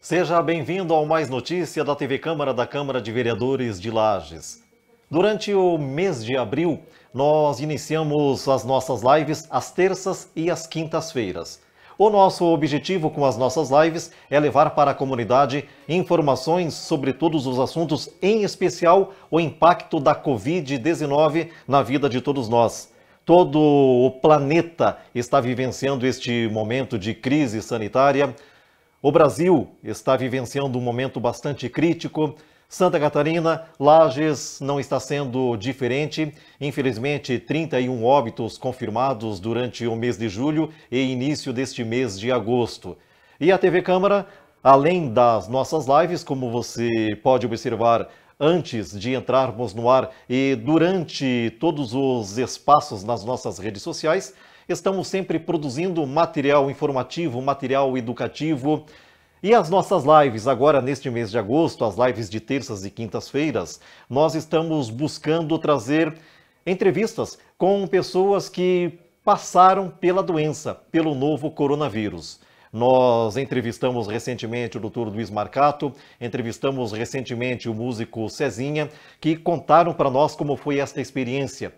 Seja bem-vindo ao Mais Notícia da TV Câmara da Câmara de Vereadores de Lages. Durante o mês de abril, nós iniciamos as nossas lives às terças e às quintas-feiras. O nosso objetivo com as nossas lives é levar para a comunidade informações sobre todos os assuntos, em especial o impacto da Covid-19 na vida de todos nós. Todo o planeta está vivenciando este momento de crise sanitária. O Brasil está vivenciando um momento bastante crítico. Santa Catarina, Lages não está sendo diferente. Infelizmente, 31 óbitos confirmados durante o mês de julho e início deste mês de agosto. E a TV Câmara, além das nossas lives, como você pode observar antes de entrarmos no ar e durante todos os espaços nas nossas redes sociais, estamos sempre produzindo material informativo, material educativo. E as nossas lives, agora neste mês de agosto, as lives de terças e quintas-feiras, nós estamos buscando trazer entrevistas com pessoas que passaram pela doença, pelo novo coronavírus. Nós entrevistamos recentemente o Dr. Luiz Marcato, entrevistamos recentemente o músico Cezinha, que contaram para nós como foi esta experiência.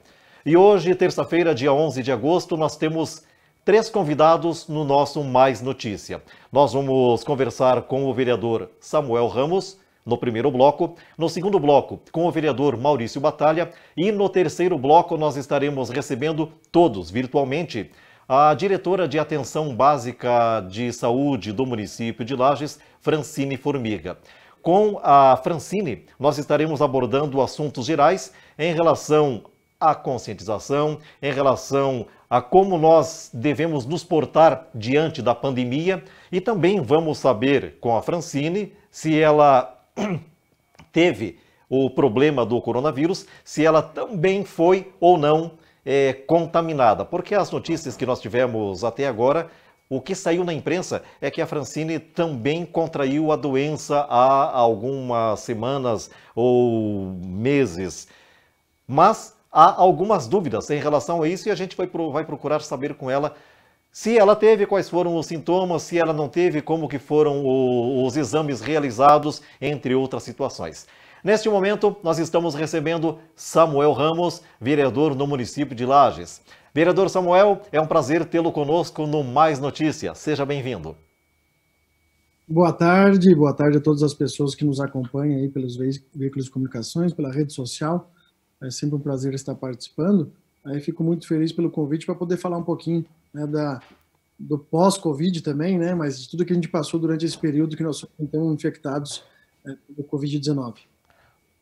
E hoje, terça-feira, dia 11 de agosto, nós temos 3 convidados no nosso Mais Notícia. Nós vamos conversar com o vereador Samuel Ramos, no primeiro bloco. No segundo bloco, com o vereador Maurício Batalha. E no terceiro bloco, nós estaremos recebendo todos, virtualmente, a diretora de Atenção Básica de Saúde do município de Lages, Francine Formiga. Com a Francine, nós estaremos abordando assuntos gerais em relação à conscientização, em relação a como nós devemos nos portar diante da pandemia, e também vamos saber com a Francine se ela teve o problema do coronavírus, se ela também foi ou não contaminada. Porque as notícias que nós tivemos até agora, o que saiu na imprensa é que a Francine também contraiu a doença há algumas semanas ou meses. Mas há algumas dúvidas em relação a isso e a gente vai procurar saber com ela se ela teve, quais foram os sintomas, se ela não teve, como que foram os exames realizados, entre outras situações. Neste momento, nós estamos recebendo Samuel Ramos, vereador no município de Lages. Vereador Samuel, é um prazer tê-lo conosco no Mais Notícia. Seja bem-vindo. Boa tarde a todas as pessoas que nos acompanham aí pelos veículos de comunicações, pela rede social. É sempre um prazer estar participando. Aí fico muito feliz pelo convite para poder falar um pouquinho, né, do pós-Covid também, né, mas de tudo que a gente passou durante esse período que nós somos então infectados do Covid-19.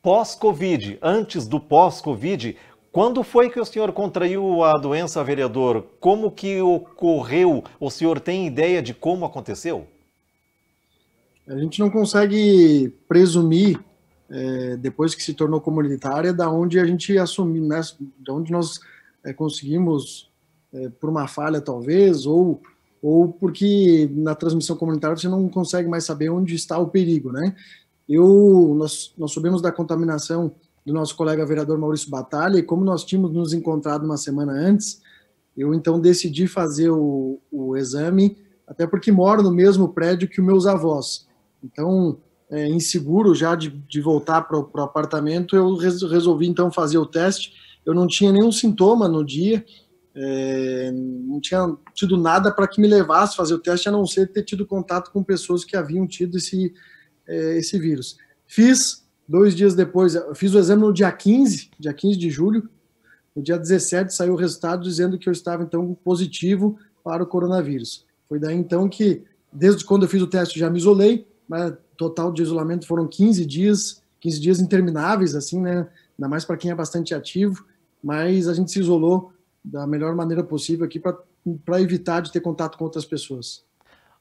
Pós-Covid, antes do pós-Covid, quando foi que o senhor contraiu a doença, vereador? Como que ocorreu? O senhor tem ideia de como aconteceu? A gente não consegue presumir depois que se tornou comunitária, da onde a gente assumiu, né, da onde nós conseguimos, por uma falha talvez, ou porque na transmissão comunitária você não consegue mais saber onde está o perigo, né? Nós soubemos da contaminação do nosso colega vereador Maurício Batalha, e como nós tínhamos nos encontrado uma semana antes, eu então decidi fazer o exame, até porque moro no mesmo prédio que os meus avós. Então, inseguro já de voltar para o apartamento, eu resolvi então fazer o teste. Eu não tinha nenhum sintoma no dia, não tinha tido nada para que me levasse a fazer o teste, a não ser ter tido contato com pessoas que haviam tido esse vírus. Fiz 2 dias depois, eu fiz o exame no dia 15 de julho, no dia 17 saiu o resultado dizendo que eu estava então positivo para o coronavírus. Foi daí então que, desde quando eu fiz o teste, já me isolei, mas total de isolamento foram 15 dias intermináveis, assim, né? Ainda mais para quem é bastante ativo, mas a gente se isolou da melhor maneira possível aqui para evitar de ter contato com outras pessoas.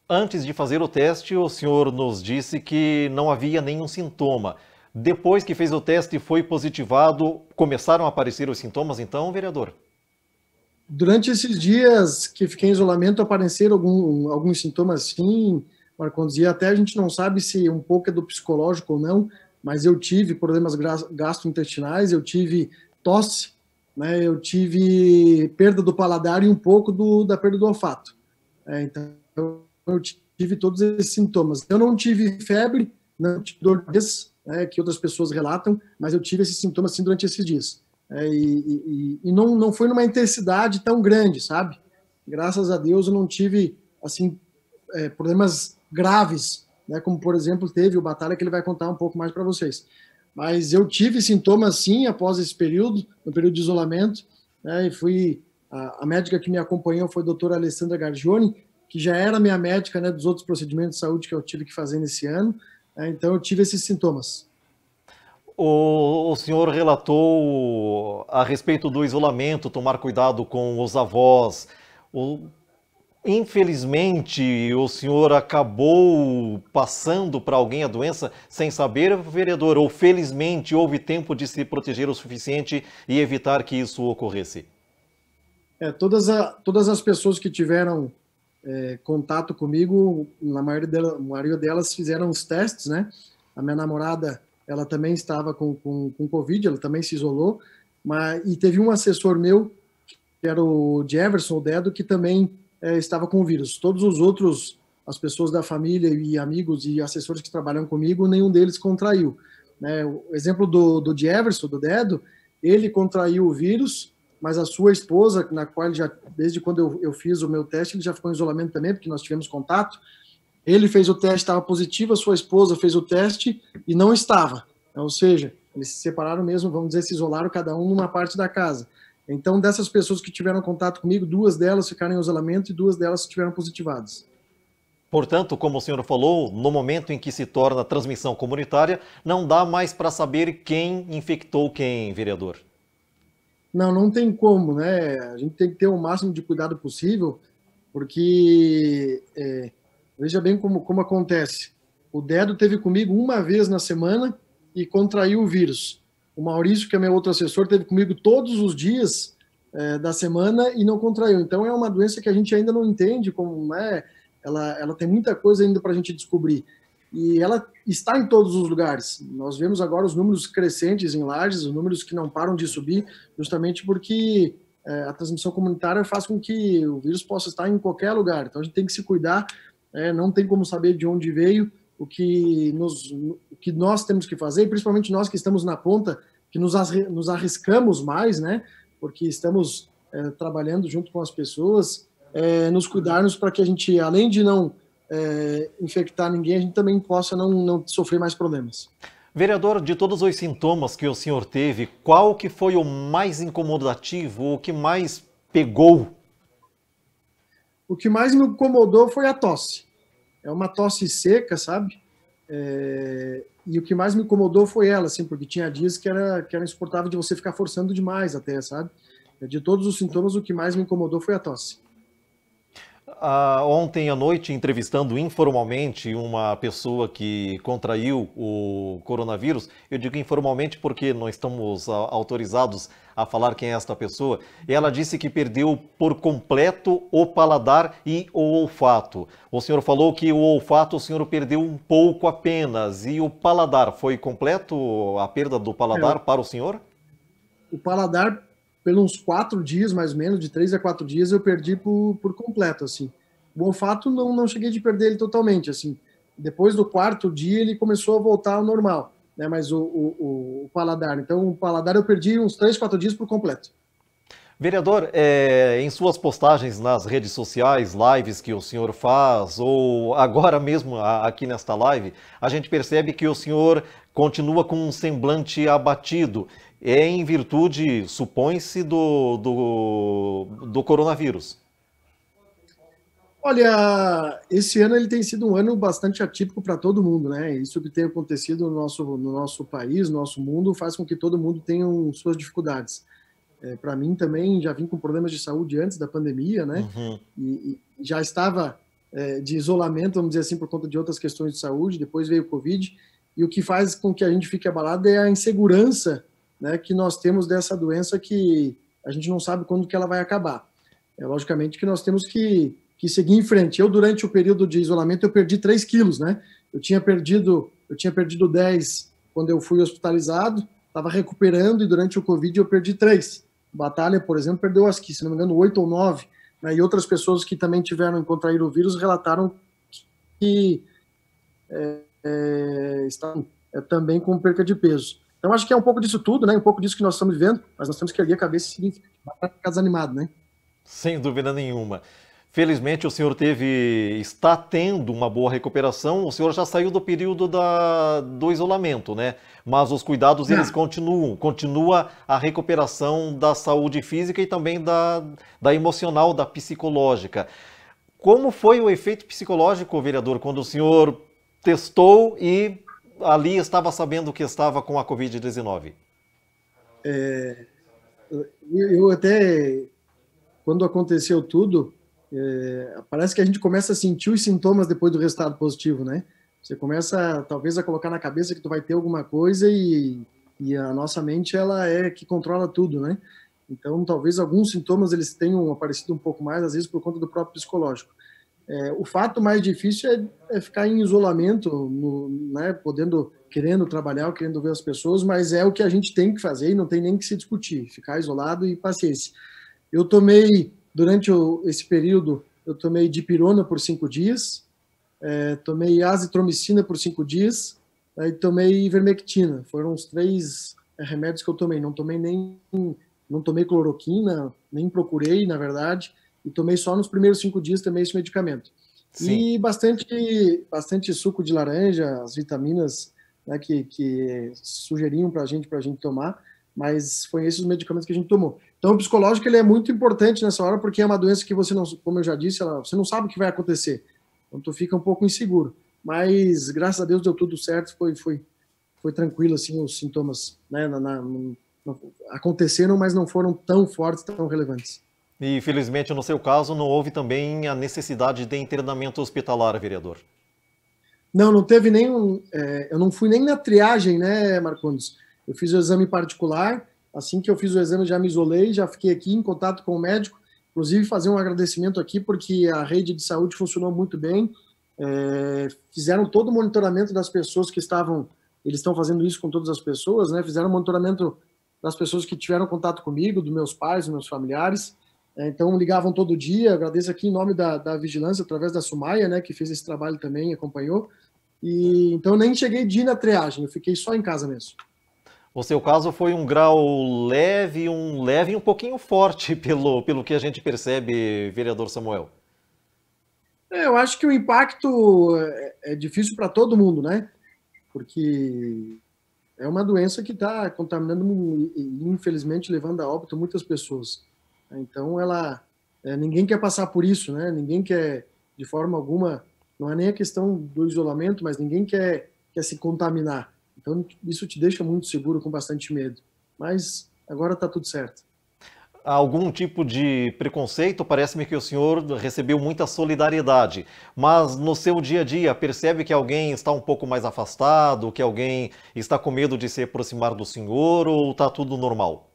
Antes de fazer o teste, o senhor nos disse que não havia nenhum sintoma. Depois que fez o teste e foi positivado, começaram a aparecer os sintomas então, vereador? Durante esses dias que fiquei em isolamento, apareceram alguns sintomas sim, Marcondes, e até a gente não sabe se um pouco é do psicológico ou não, mas eu tive problemas gastrointestinais, eu tive tosse, né, eu tive perda do paladar e um pouco da perda do olfato. Então, eu tive todos esses sintomas. Eu não tive febre, não tive dor de cabeça, que outras pessoas relatam, mas eu tive esses sintomas assim, durante esses dias. E não foi numa intensidade tão grande, sabe? Graças a Deus eu não tive assim problemas graves, né? Como por exemplo teve o Batalha, que ele vai contar um pouco mais para vocês. Mas eu tive sintomas sim após esse período, no período de isolamento, né? E fui a médica que me acompanhou foi a doutora Alessandra Gargioni, que já era minha médica, né, dos outros procedimentos de saúde que eu tive que fazer nesse ano. Então eu tive esses sintomas. O senhor relatou a respeito do isolamento, tomar cuidado com os avós. Infelizmente, o senhor acabou passando para alguém a doença sem saber, vereador, ou felizmente houve tempo de se proteger o suficiente e evitar que isso ocorresse? Todas as pessoas que tiveram contato comigo, na maioria delas fizeram os testes, né? A minha namorada, ela também estava com Covid, ela também se isolou, e teve um assessor meu, que era o Jefferson, o Dedo, que também estava com o vírus. Todos os outros, as pessoas da família e amigos e assessores que trabalham comigo, nenhum deles contraiu. Né? O exemplo do Jefferson, do Dedo, ele contraiu o vírus, mas a sua esposa, na qual desde quando eu fiz o meu teste, ele já ficou em isolamento também, porque nós tivemos contato. Ele fez o teste, estava positivo, a sua esposa fez o teste e não estava. Ou seja, eles se separaram mesmo, vamos dizer, se isolaram cada um numa parte da casa. Então, dessas pessoas que tiveram contato comigo, 2 delas ficaram em isolamento e 2 delas tiveram positivadas. Portanto, como o senhor falou, no momento em que se torna transmissão comunitária, não dá mais para saber quem infectou quem, vereador. Não tem como, né? A gente tem que ter o máximo de cuidado possível, porque veja bem como acontece. O Dedo teve comigo uma vez na semana e contraiu o vírus. O Maurício, que é meu outro assessor, teve comigo todos os dias da semana e não contraiu. Então é uma doença que a gente ainda não entende como é. Ela tem muita coisa ainda para a gente descobrir. E ela está em todos os lugares. Nós vemos agora os números crescentes em Lages, os números que não param de subir, justamente porque a transmissão comunitária faz com que o vírus possa estar em qualquer lugar. Então a gente tem que se cuidar, não tem como saber de onde veio, o que nós temos que fazer, e principalmente nós que estamos na ponta, que nos arriscamos mais, né? Porque estamos trabalhando junto com as pessoas, nos cuidarmos para que a gente, além de não infectar ninguém, a gente também possa não sofrer mais problemas. Vereador, de todos os sintomas que o senhor teve, qual que foi o mais incomodativo, o que mais pegou? O que mais me incomodou foi a tosse. É uma tosse seca, sabe? E o que mais me incomodou foi ela, assim, porque tinha dias que era insuportável de você ficar forçando demais até, sabe? De todos os sintomas, o que mais me incomodou foi a tosse. Ontem à noite, entrevistando informalmente uma pessoa que contraiu o coronavírus, eu digo informalmente porque não estamos autorizados a falar quem é esta pessoa, ela disse que perdeu por completo o paladar e o olfato. O senhor falou que o olfato o senhor perdeu um pouco apenas, e o paladar, foi completo a perda do paladar para o senhor? O paladar, pelos 4 dias, mais ou menos, de 3 a 4 dias, eu perdi por completo, assim. O olfato, não cheguei de perder ele totalmente, assim. Depois do 4º dia, ele começou a voltar ao normal, né? Mas o paladar, então, o paladar eu perdi uns 3, 4 dias por completo. Vereador, em suas postagens nas redes sociais, lives que o senhor faz, ou agora mesmo aqui nesta live, a gente percebe que o senhor continua com um semblante abatido. É em virtude, supõe-se, do coronavírus. Olha, esse ano ele tem sido um ano bastante atípico para todo mundo, né? Isso que tem acontecido no nosso país, no nosso mundo, faz com que todo mundo tenha suas dificuldades. Para mim também, já vim com problemas de saúde antes da pandemia, né? Uhum. E já estava de isolamento, vamos dizer assim, por conta de outras questões de saúde, depois veio o Covid, e o que faz com que a gente fique abalado é a insegurança, né, que nós temos dessa doença, que a gente não sabe quando que ela vai acabar. Logicamente que nós temos que seguir em frente. Eu, durante o período de isolamento, eu perdi 3 quilos, né? Eu tinha perdido 10 quando eu fui hospitalizado, estava recuperando e durante o Covid eu perdi 3. Batalha, por exemplo, perdeu acho que, se não me engano, 8 ou 9. Né? E outras pessoas que também tiveram contraído o vírus relataram que estão também com perca de peso. Então, acho que é um pouco disso tudo, né? Um pouco disso que nós estamos vivendo, mas nós temos que erguer a cabeça e seguir, para ficar desanimado, né? Sem dúvida nenhuma. Felizmente o senhor está tendo uma boa recuperação. O senhor já saiu do período do isolamento, né? Mas os cuidados eles continuam. Continua a recuperação da saúde física e também da emocional, da psicológica. Como foi o efeito psicológico, vereador, quando o senhor testou e ali estava sabendo que estava com a Covid-19? Eu até, quando aconteceu tudo, parece que a gente começa a sentir os sintomas depois do resultado positivo, né? Você começa, talvez, a colocar na cabeça que tu vai ter alguma coisa e a nossa mente, ela é que controla tudo, né? Então, talvez alguns sintomas eles tenham aparecido um pouco mais, às vezes por conta do próprio psicológico. O fato mais difícil é ficar em isolamento, né, querendo trabalhar, querendo ver as pessoas, mas é o que a gente tem que fazer e não tem nem que se discutir, ficar isolado e paciência. Eu tomei, durante esse período, eu tomei dipirona por 5 dias, tomei azitromicina por 5 dias, e tomei ivermectina. Foram os 3 remédios que eu tomei. Não tomei cloroquina, nem procurei, na verdade, e tomei só nos primeiros 5 dias também esse medicamento. Sim. E bastante suco de laranja, as vitaminas, né, que sugeriam para a gente tomar, mas foi esses os medicamentos que a gente tomou. Então, o psicológico ele é muito importante nessa hora, porque é uma doença que você não, como eu já disse, você não sabe o que vai acontecer. Então, tu fica um pouco inseguro. Mas, graças a Deus, deu tudo certo, foi tranquilo, assim, os sintomas, né, aconteceram, mas não foram tão fortes, tão relevantes. E, felizmente, no seu caso, não houve também a necessidade de internamento hospitalar, vereador? Não teve nenhum... eu não fui nem na triagem, né, Marcondes? Eu fiz o exame particular, assim que eu fiz o exame já me isolei, já fiquei aqui em contato com o médico, inclusive fazer um agradecimento aqui, porque a rede de saúde funcionou muito bem, fizeram todo o monitoramento das pessoas que eles estão fazendo isso com todas as pessoas, né? Fizeram um monitoramento das pessoas que tiveram contato comigo, dos meus pais, dos meus familiares, então ligavam todo dia. Agradeço aqui em nome da vigilância, através da Sumaia, né, que fez esse trabalho também, acompanhou, e então nem cheguei de ir na triagem, eu fiquei só em casa mesmo. O seu caso foi um grau leve e um pouquinho forte, pelo que a gente percebe, vereador Samuel. Eu acho que o impacto é difícil para todo mundo, né? Porque é uma doença que está contaminando e, infelizmente, levando a óbito muitas pessoas. Então, ninguém quer passar por isso, né? Ninguém quer, de forma alguma, não é nem a questão do isolamento, mas ninguém quer se contaminar. Então, isso te deixa muito seguro, com bastante medo. Mas agora está tudo certo. Algum tipo de preconceito? Parece-me que o senhor recebeu muita solidariedade, mas no seu dia a dia percebe que alguém está um pouco mais afastado, que alguém está com medo de se aproximar do senhor, ou está tudo normal?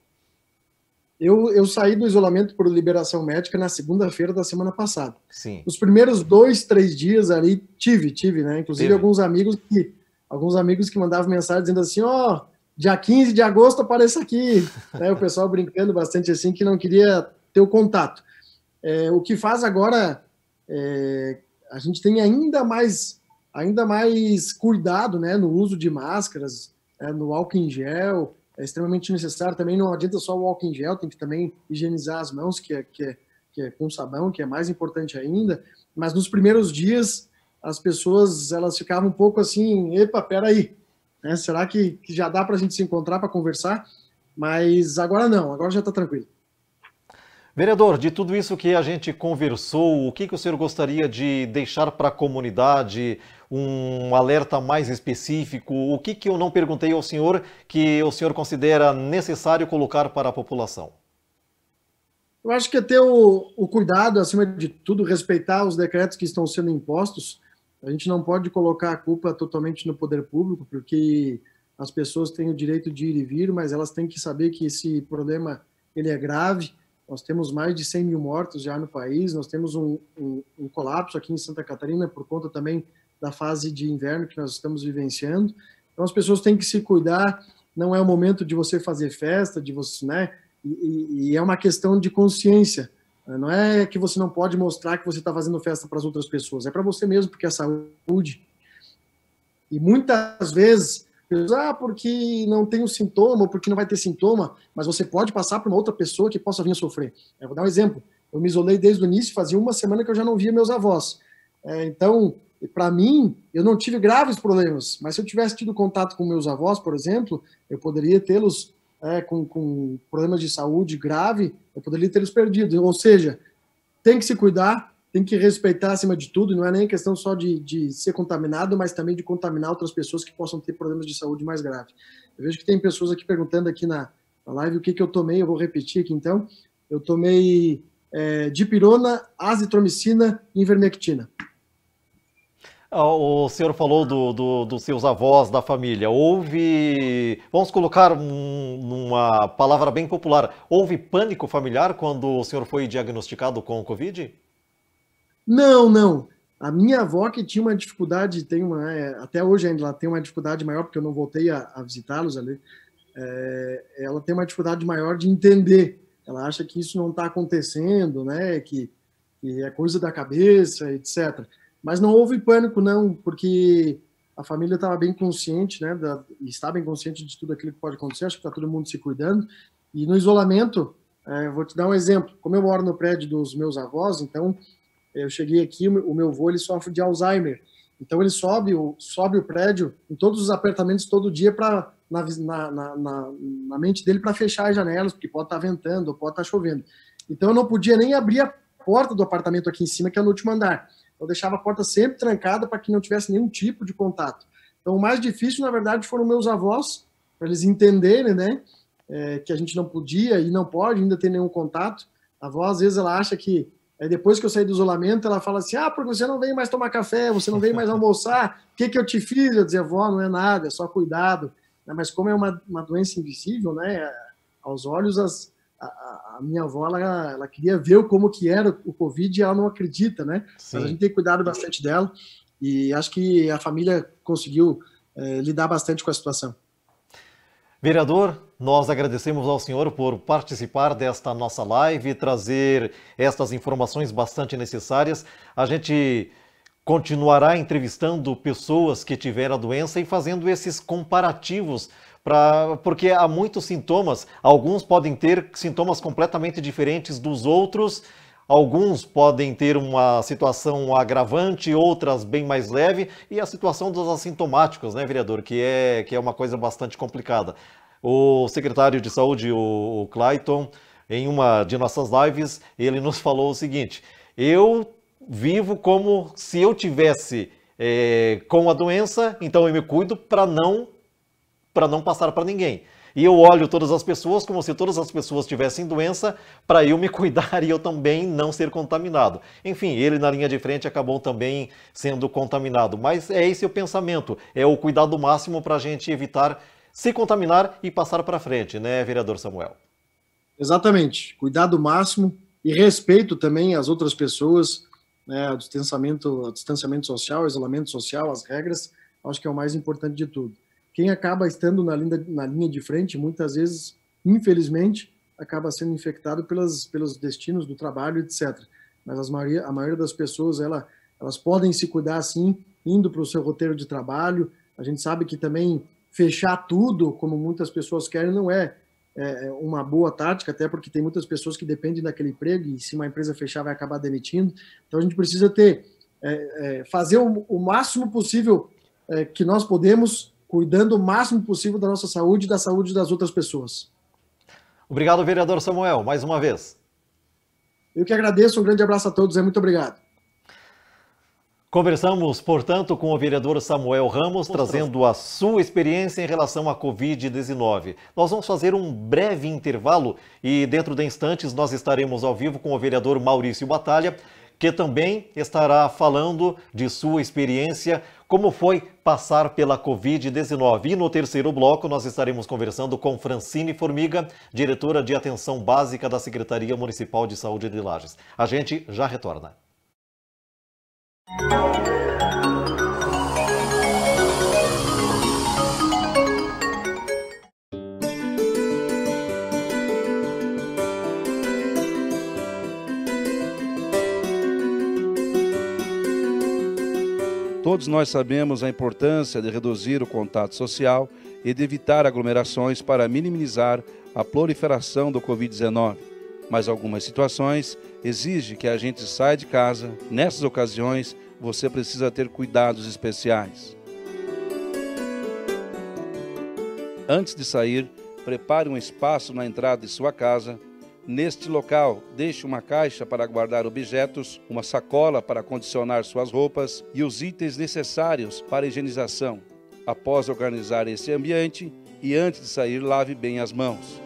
Eu saí do isolamento por liberação médica na segunda-feira da semana passada. Sim. Os primeiros 2, 3 dias ali tive, né? Inclusive alguns amigos que mandavam mensagem dizendo assim, dia 15 de agosto apareça aqui, né? O pessoal brincando bastante assim, que não queria ter o contato. O que faz agora, a gente tem ainda mais cuidado, né, no uso de máscaras, no álcool em gel, é extremamente necessário. Também não adianta só o álcool em gel, tem que também higienizar as mãos, que é com sabão, que é mais importante ainda. Mas nos primeiros dias, as pessoas elas ficavam um pouco assim, epa, peraí, né? Será que já dá para a gente se encontrar para conversar? Mas agora não, agora já está tranquilo. Vereador, de tudo isso que a gente conversou, o que o senhor gostaria de deixar para a comunidade, um alerta mais específico? O que eu não perguntei ao senhor que o senhor considera necessário colocar para a população? Eu acho que é ter o cuidado, acima de tudo, respeitar os decretos que estão sendo impostos. A gente não pode colocar a culpa totalmente no poder público, porque as pessoas têm o direito de ir e vir, mas elas têm que saber que esse problema ele é grave. Nós temos mais de 100 mil mortos já no país, nós temos um colapso aqui em Santa Catarina por conta também da fase de inverno que nós estamos vivenciando, Então as pessoas têm que se cuidar, não é o momento de você fazer festa, de você, né? E é uma questão de consciência. Não é que você não pode mostrar que você está fazendo festa para as outras pessoas, é para você mesmo, porque é saúde. E muitas vezes, porque não tem um sintoma, ou porque não vai ter sintoma, mas você pode passar para uma outra pessoa que possa vir a sofrer. Eu vou dar um exemplo. Eu me isolei desde o início, fazia uma semana que eu já não via meus avós. Então, para mim, eu não tive graves problemas, mas se eu tivesse tido contato com meus avós, por exemplo, eu poderia tê-los com problemas de saúde grave, eu poderia tê-los perdido. Ou seja, tem que se cuidar, tem que respeitar acima de tudo, não é nem questão só de ser contaminado, mas também de contaminar outras pessoas que possam ter problemas de saúde mais graves. Eu vejo que tem pessoas aqui perguntando aqui na live o que eu tomei, eu vou repetir aqui então. Eu tomei dipirona, azitromicina e ivermectina. O senhor falou dos seus avós, da família. Houve, vamos colocar numa palavra bem popular, houve pânico familiar quando o senhor foi diagnosticado com Covid? Não. A minha avó, que tinha uma dificuldade, até hoje ainda ela tem uma dificuldade maior, porque eu não voltei a visitá-los ali, ela tem uma dificuldade maior de entender. Ela acha que isso não está acontecendo, né? Que é coisa da cabeça, etc. Mas não houve pânico, não, porque a família estava bem consciente, né? Está bem consciente de tudo aquilo que pode acontecer. Acho que está todo mundo se cuidando. E no isolamento, vou te dar um exemplo. Como eu moro no prédio dos meus avós, então eu cheguei aqui, o meu avô ele sofre de Alzheimer. Então ele sobe o prédio em todos os apartamentos todo dia para na mente dele para fechar as janelas, porque pode estar ventando, ou pode estar chovendo. Então eu não podia nem abrir a porta do apartamento aqui em cima, que é no último andar. Eu deixava a porta sempre trancada para que não tivesse nenhum tipo de contato. Então o mais difícil, na verdade, foram meus avós, para eles entenderem, né, que a gente não podia e não pode ainda ter nenhum contato. A avó, às vezes, ela acha que depois que eu saí do isolamento, ela fala assim, porque você não vem mais tomar café, você não vem mais almoçar, o que eu te fiz? Eu dizia, vó, não é nada, é só cuidado. Mas como é uma doença invisível, né, aos olhos, a minha avó, ela queria ver como que era o Covid e ela não acredita, né? Sim. Mas a gente tem cuidado bastante dela e acho que a família conseguiu lidar bastante com a situação. Vereador, nós agradecemos ao senhor por participar desta nossa live e trazer estas informações bastante necessárias. A gente continuará entrevistando pessoas que tiveram a doença e fazendo esses comparativos, porque há muitos sintomas, alguns podem ter sintomas completamente diferentes dos outros, alguns podem ter uma situação agravante, outras bem mais leve, e a situação dos assintomáticos, né, vereador, que é uma coisa bastante complicada. O secretário de Saúde, o Clayton, em uma de nossas lives, ele nos falou o seguinte: eu vivo como se eu tivesse com a doença, então eu me cuido para não passar para ninguém. E eu olho todas as pessoas como se todas as pessoas tivessem doença para eu me cuidar e eu também não ser contaminado. Enfim, ele na linha de frente acabou também sendo contaminado. Mas é esse o pensamento, é o cuidado máximo para a gente evitar se contaminar e passar para frente, né, vereador Samuel? Exatamente, cuidado máximo e respeito também às outras pessoas, né, o distanciamento social, o isolamento social, as regras, acho que é o mais importante de tudo. Quem acaba estando na linha de frente, muitas vezes, infelizmente, acaba sendo infectado pelos destinos do trabalho, etc. Mas a maioria das pessoas, elas podem se cuidar, sim, indo para o seu roteiro de trabalho. A gente sabe que também fechar tudo, como muitas pessoas querem, não é uma boa tática, até porque tem muitas pessoas que dependem daquele emprego e se uma empresa fechar vai acabar demitindo. Então a gente precisa fazer o máximo possível que nós podemos, cuidando o máximo possível da nossa saúde e da saúde das outras pessoas. Obrigado, vereador Samuel, mais uma vez. Eu que agradeço, um grande abraço a todos, muito obrigado. Conversamos, portanto, com o vereador Samuel Ramos, trazendo a sua experiência em relação à Covid-19. Nós vamos fazer um breve intervalo e dentro de instantes nós estaremos ao vivo com o vereador Maurício Batalha, que também estará falando de sua experiência, como foi passar pela Covid-19. E no terceiro bloco nós estaremos conversando com Francine Formiga, diretora de Atenção Básica da Secretaria Municipal de Saúde de Lages. A gente já retorna. Todos nós sabemos a importância de reduzir o contato social e de evitar aglomerações para minimizar a proliferação do Covid-19. Mas algumas situações exigem que a gente saia de casa. Nessas ocasiões, você precisa ter cuidados especiais. Antes de sair, prepare um espaço na entrada de sua casa. Neste local, deixe uma caixa para guardar objetos, uma sacola para condicionar suas roupas e os itens necessários para a higienização. Após organizar esse ambiente e antes de sair, lave bem as mãos.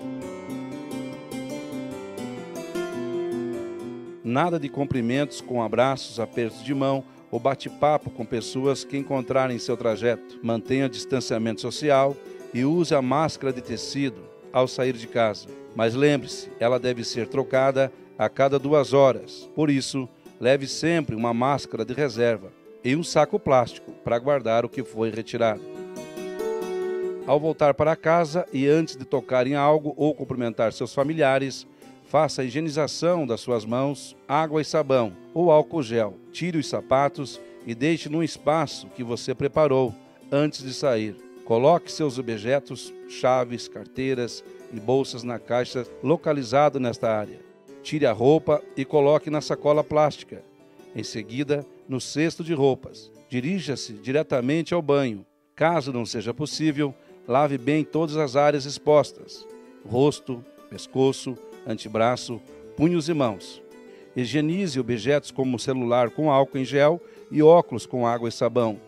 Nada de cumprimentos com abraços, apertos de mão ou bate-papo com pessoas que encontrarem em seu trajeto. Mantenha o distanciamento social e use a máscara de tecido ao sair de casa. Mas lembre-se, ela deve ser trocada a cada 2 horas. Por isso, leve sempre uma máscara de reserva e um saco plástico para guardar o que foi retirado. Ao voltar para casa e antes de tocar em algo ou cumprimentar seus familiares, faça a higienização das suas mãos, água e sabão ou álcool gel. Tire os sapatos e deixe num espaço que você preparou antes de sair. Coloque seus objetos, chaves, carteiras e bolsas na caixa localizada nesta área. Tire a roupa e coloque na sacola plástica. Em seguida, no cesto de roupas. Dirija-se diretamente ao banho. Caso não seja possível, lave bem todas as áreas expostas: rosto, pescoço, antebraço, punhos e mãos. Higienize objetos como celular com álcool em gel e óculos com água e sabão.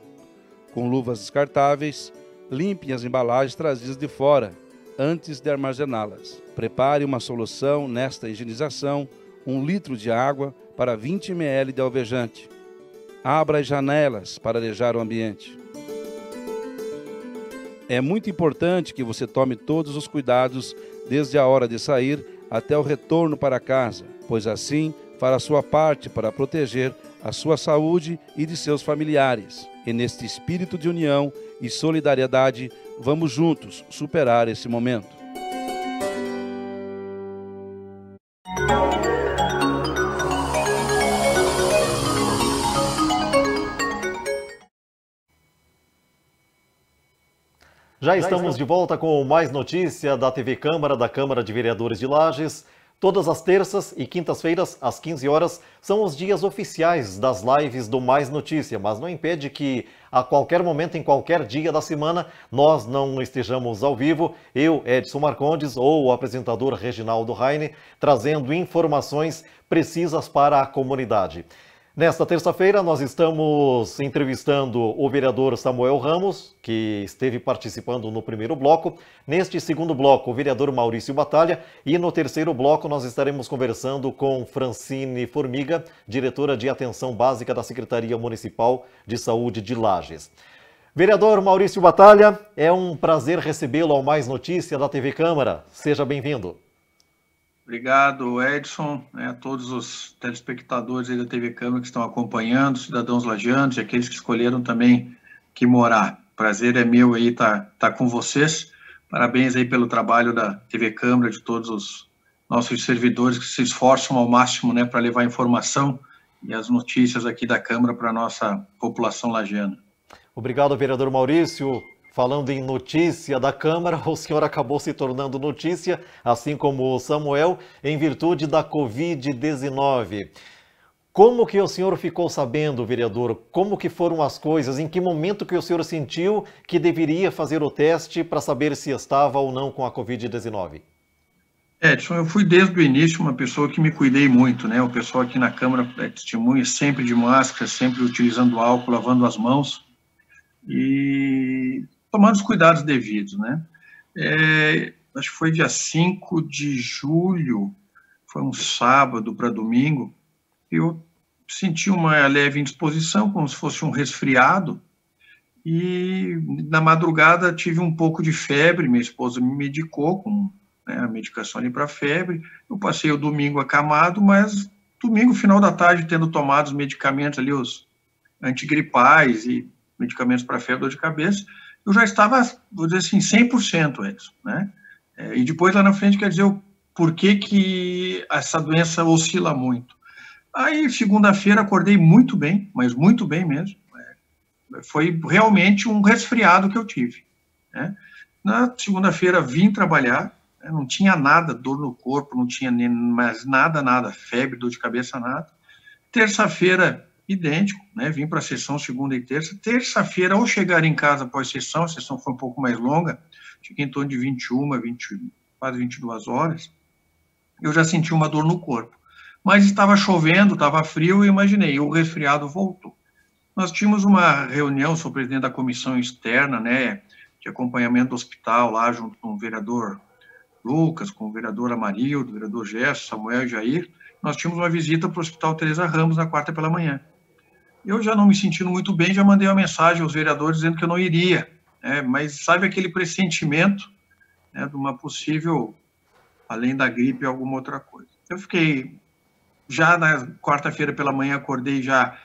Com luvas descartáveis, limpe as embalagens trazidas de fora antes de armazená-las. Prepare uma solução nesta higienização, 1 litro de água para 20 ml de alvejante. Abra as janelas para arejar o ambiente. É muito importante que você tome todos os cuidados desde a hora de sair até o retorno para casa, pois assim fará sua parte para proteger a sua saúde e de seus familiares. E neste espírito de união e solidariedade, vamos juntos superar esse momento. Já estamos de volta com mais notícia da TV Câmara, da Câmara de Vereadores de Lages. Todas as terças e quintas-feiras, às 15 horas, são os dias oficiais das lives do Mais Notícia, mas não impede que a qualquer momento, em qualquer dia da semana, nós não estejamos ao vivo, eu, Edson Marcondes, ou o apresentador Reginaldo Raine, trazendo informações precisas para a comunidade. Nesta terça-feira, nós estamos entrevistando o vereador Samuel Ramos, que esteve participando no primeiro bloco. Neste segundo bloco, o vereador Maurício Batalha. E no terceiro bloco, nós estaremos conversando com Francine Formiga, diretora de Atenção Básica da Secretaria Municipal de Saúde de Lages. Vereador Maurício Batalha, é um prazer recebê-lo ao Mais Notícia da TV Câmara. Seja bem-vindo. Obrigado, Edson, a todos os telespectadores aí da TV Câmara que estão acompanhando, cidadãos lagianos e aqueles que escolheram também aqui morar. Prazer é meu aí estar com vocês. Parabéns aí pelo trabalho da TV Câmara, de todos os nossos servidores que se esforçam ao máximo, para levar informação e as notícias aqui da Câmara para a nossa população lagiana. Obrigado, vereador Maurício. Falando em notícia da Câmara, o senhor acabou se tornando notícia, assim como o Samuel, em virtude da Covid-19. Como que o senhor ficou sabendo, vereador? Como que foram as coisas? Em que momento que o senhor sentiu que deveria fazer o teste para saber se estava ou não com a Covid-19? Edson, eu fui desde o início uma pessoa que me cuidei muito, O pessoal aqui na Câmara testemunha sempre de máscara, sempre utilizando álcool, lavando as mãos e tomando os cuidados devidos, Acho que foi dia 5 de julho, foi um sábado para domingo, eu senti uma leve indisposição, como se fosse um resfriado, e na madrugada tive um pouco de febre, minha esposa me medicou com a medicação ali para febre, eu passei o domingo acamado, mas domingo, final da tarde, tendo tomado os medicamentos ali, os antigripais e medicamentos para febre, dor de cabeça, eu já estava, vou dizer assim, 100%, Edson, E depois, lá na frente, quer dizer, por que essa doença oscila muito. Aí, segunda-feira, acordei muito bem, mas muito bem mesmo, foi realmente um resfriado que eu tive, né? Na segunda-feira vim trabalhar, né? Não tinha nada, dor no corpo, não tinha nem mais nada, febre, dor de cabeça, nada. Terça-feira, idêntico, né? Vim para a sessão segunda e terça. Terça-feira, ao chegar em casa após a sessão foi um pouco mais longa, fiquei em torno de 21, quase 22 horas, eu já senti uma dor no corpo. Mas estava chovendo, estava frio, e imaginei, o resfriado voltou. Nós tínhamos uma reunião, sou presidente da comissão externa, né, de acompanhamento do hospital, lá junto com o vereador Lucas, com o vereador Amarildo, o vereador Gesso, Samuel e Jair. Nós tínhamos uma visita para o Hospital Teresa Ramos na quarta pela manhã. Eu já não me sentindo muito bem, já mandei uma mensagem aos vereadores dizendo que eu não iria, né, mas sabe aquele pressentimento, né, de uma possível, além da gripe, alguma outra coisa. Eu fiquei, já na quarta-feira pela manhã, acordei já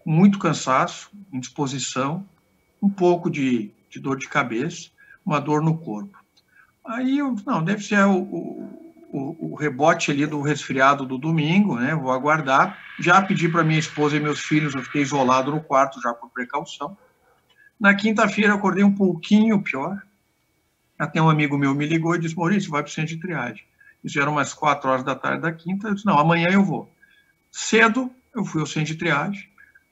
com muito cansaço, indisposição, um pouco de dor de cabeça, uma dor no corpo. Aí eu, não, deve ser o rebote ali do resfriado do domingo, né? Vou aguardar. Já pedi para minha esposa e meus filhos, eu fiquei isolado no quarto já por precaução. Na quinta-feira eu acordei um pouquinho pior. Até um amigo meu me ligou e disse, Maurício, vai para o centro de triagem. Isso era umas 4 horas da tarde da quinta. Eu disse, não, amanhã eu vou. Cedo eu fui ao centro de triagem.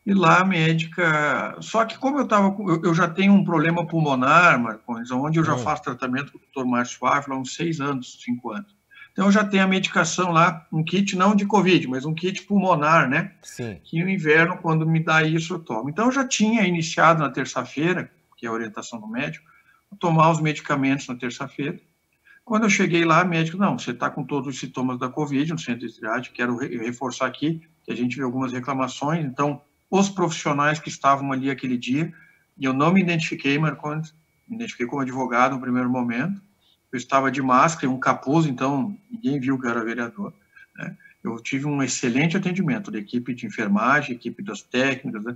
E lá a médica... Só que como eu já tenho um problema pulmonar, Marcones, onde eu já faço tratamento com o doutor Márcio Ávila há uns 6 anos, 5 anos. Então eu já tenho a medicação lá, um kit não de Covid, mas um kit pulmonar, né? Sim. Que no inverno, quando me dá isso, eu tomo. Então eu já tinha iniciado na terça-feira, que é a orientação do médico, tomar os medicamentos na terça-feira. Quando eu cheguei lá, o médico, não, você está com todos os sintomas da Covid no centro de triagem, quero reforçar aqui, que a gente viu algumas reclamações, então os profissionais que estavam ali aquele dia, e eu não me identifiquei, Marcones, me identifiquei como advogado no primeiro momento, eu estava de máscara e um capuz, então ninguém viu que eu era vereador, né? Eu tive um excelente atendimento da equipe de enfermagem, equipe das técnicas, né?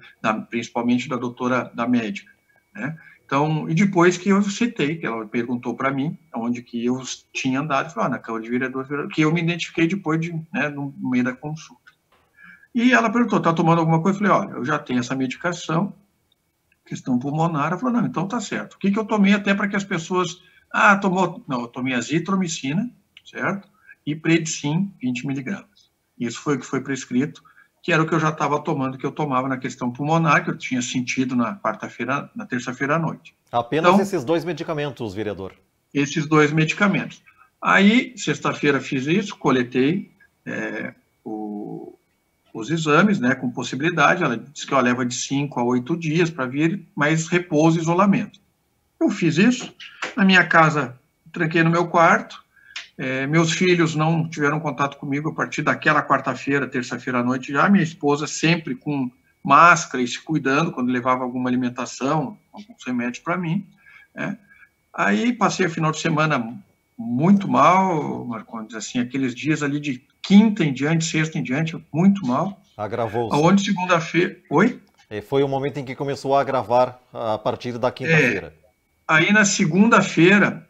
Principalmente da doutora, da médica, né? Então, e depois que eu citei, que ela perguntou para mim onde que eu tinha andado, falou, na Câmara de Vereadores, que eu me identifiquei depois de, né, no meio da consulta. E ela perguntou, está tomando alguma coisa? Eu falei, olha, eu já tenho essa medicação, questão pulmonar. Ela falou, não, então tá certo. O que eu tomei até para que as pessoas... Não, eu tomei azitromicina, certo? E Predsim, 20 miligramas. Isso foi o que foi prescrito, que era o que eu já estava tomando, que eu tomava na questão pulmonar, que eu tinha sentido na terça-feira à noite. Apenas então, esses 2 medicamentos, vereador? Esses 2 medicamentos. Aí, sexta-feira fiz isso, coletei os exames, né, com possibilidade, ela disse que leva de 5 a 8 dias para vir, mas repouso e isolamento. Eu fiz isso, na minha casa, tranquei no meu quarto, meus filhos não tiveram contato comigo a partir daquela quarta-feira, terça-feira à noite já, minha esposa sempre com máscara e se cuidando quando levava alguma alimentação, alguns remédios para mim, né? Aí passei o final de semana muito mal, Marcones, assim, aqueles dias ali de quinta em diante, sexta em diante, muito mal. Agravou-se. Aonde segunda-feira... Oi? Foi o momento em que começou a agravar a partir da quinta-feira. Aí na segunda-feira,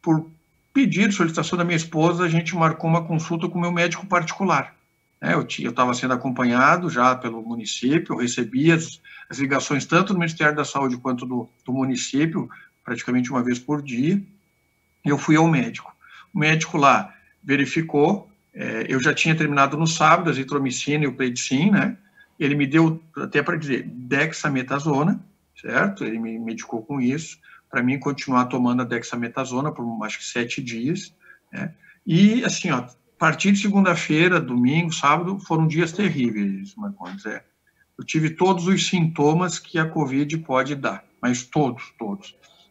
por pedido, solicitação da minha esposa, a gente marcou uma consulta com o meu médico particular. Eu estava sendo acompanhado já pelo município, eu recebia as ligações tanto do Ministério da Saúde quanto do município, praticamente uma vez por dia. Eu fui ao médico. O médico lá verificou, eu já tinha terminado no sábado a azitromicina e o Predsim, né? Ele me deu, até para dizer, dexametasona, certo? Ele me medicou com isso, para mim continuar tomando a dexametasona por acho que 7 dias, né? E assim, a partir de segunda-feira, domingo, sábado, foram dias terríveis, Marcones. Eu tive todos os sintomas que a Covid pode dar, mas todos.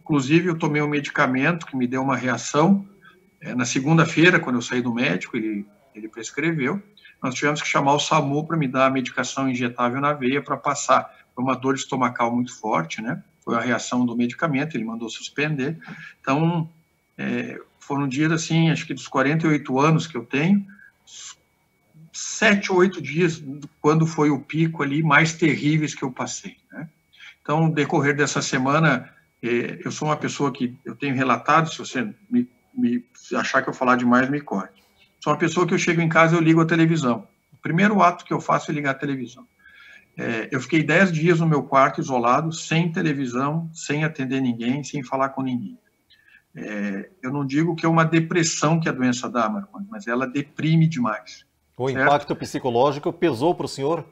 Inclusive, eu tomei um medicamento que me deu uma reação. Na segunda-feira, quando eu saí do médico, ele prescreveu. Nós tivemos que chamar o SAMU para me dar a medicação injetável na veia para passar. Foi uma dor estomacal muito forte, né? Foi a reação do medicamento, ele mandou suspender. Então, foram dias, assim, acho que dos 48 anos que eu tenho, 7 ou 8 dias, quando foi o pico ali, mais terríveis que eu passei, né? Então, no decorrer dessa semana... eu sou uma pessoa que eu tenho relatado, se você me achar que eu falar demais, me corte. Sou uma pessoa que eu chego em casa e eu ligo a televisão. O primeiro ato que eu faço é ligar a televisão. eu fiquei 10 dias no meu quarto, isolado, sem televisão, sem atender ninguém, sem falar com ninguém. Eu não digo que é uma depressão que a doença dá, Marcondes, mas ela deprime demais. O certo? impacto psicológico pesou para o senhor?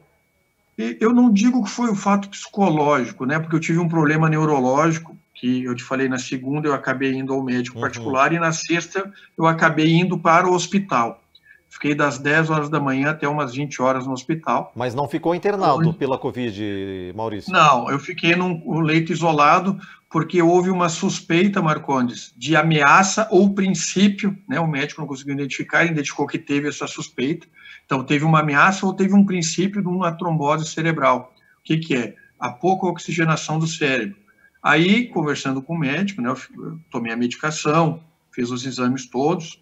Eu não digo que foi o fato psicológico, né? Porque eu tive um problema neurológico, que eu te falei, na segunda eu acabei indo ao médico particular e na sexta eu acabei indo para o hospital. Fiquei das 10 horas da manhã até umas 20 horas no hospital. Mas não ficou internado pela Covid, Maurício? Não, eu fiquei num leito isolado porque houve uma suspeita, Marcondes, de ameaça ou princípio, né? O médico não conseguiu identificar, ele identificou que teve essa suspeita. Então, teve uma ameaça ou teve um princípio de uma trombose cerebral. O que que é? A pouca oxigenação do cérebro. Aí, conversando com o médico, né, eu tomei a medicação, fiz os exames todos,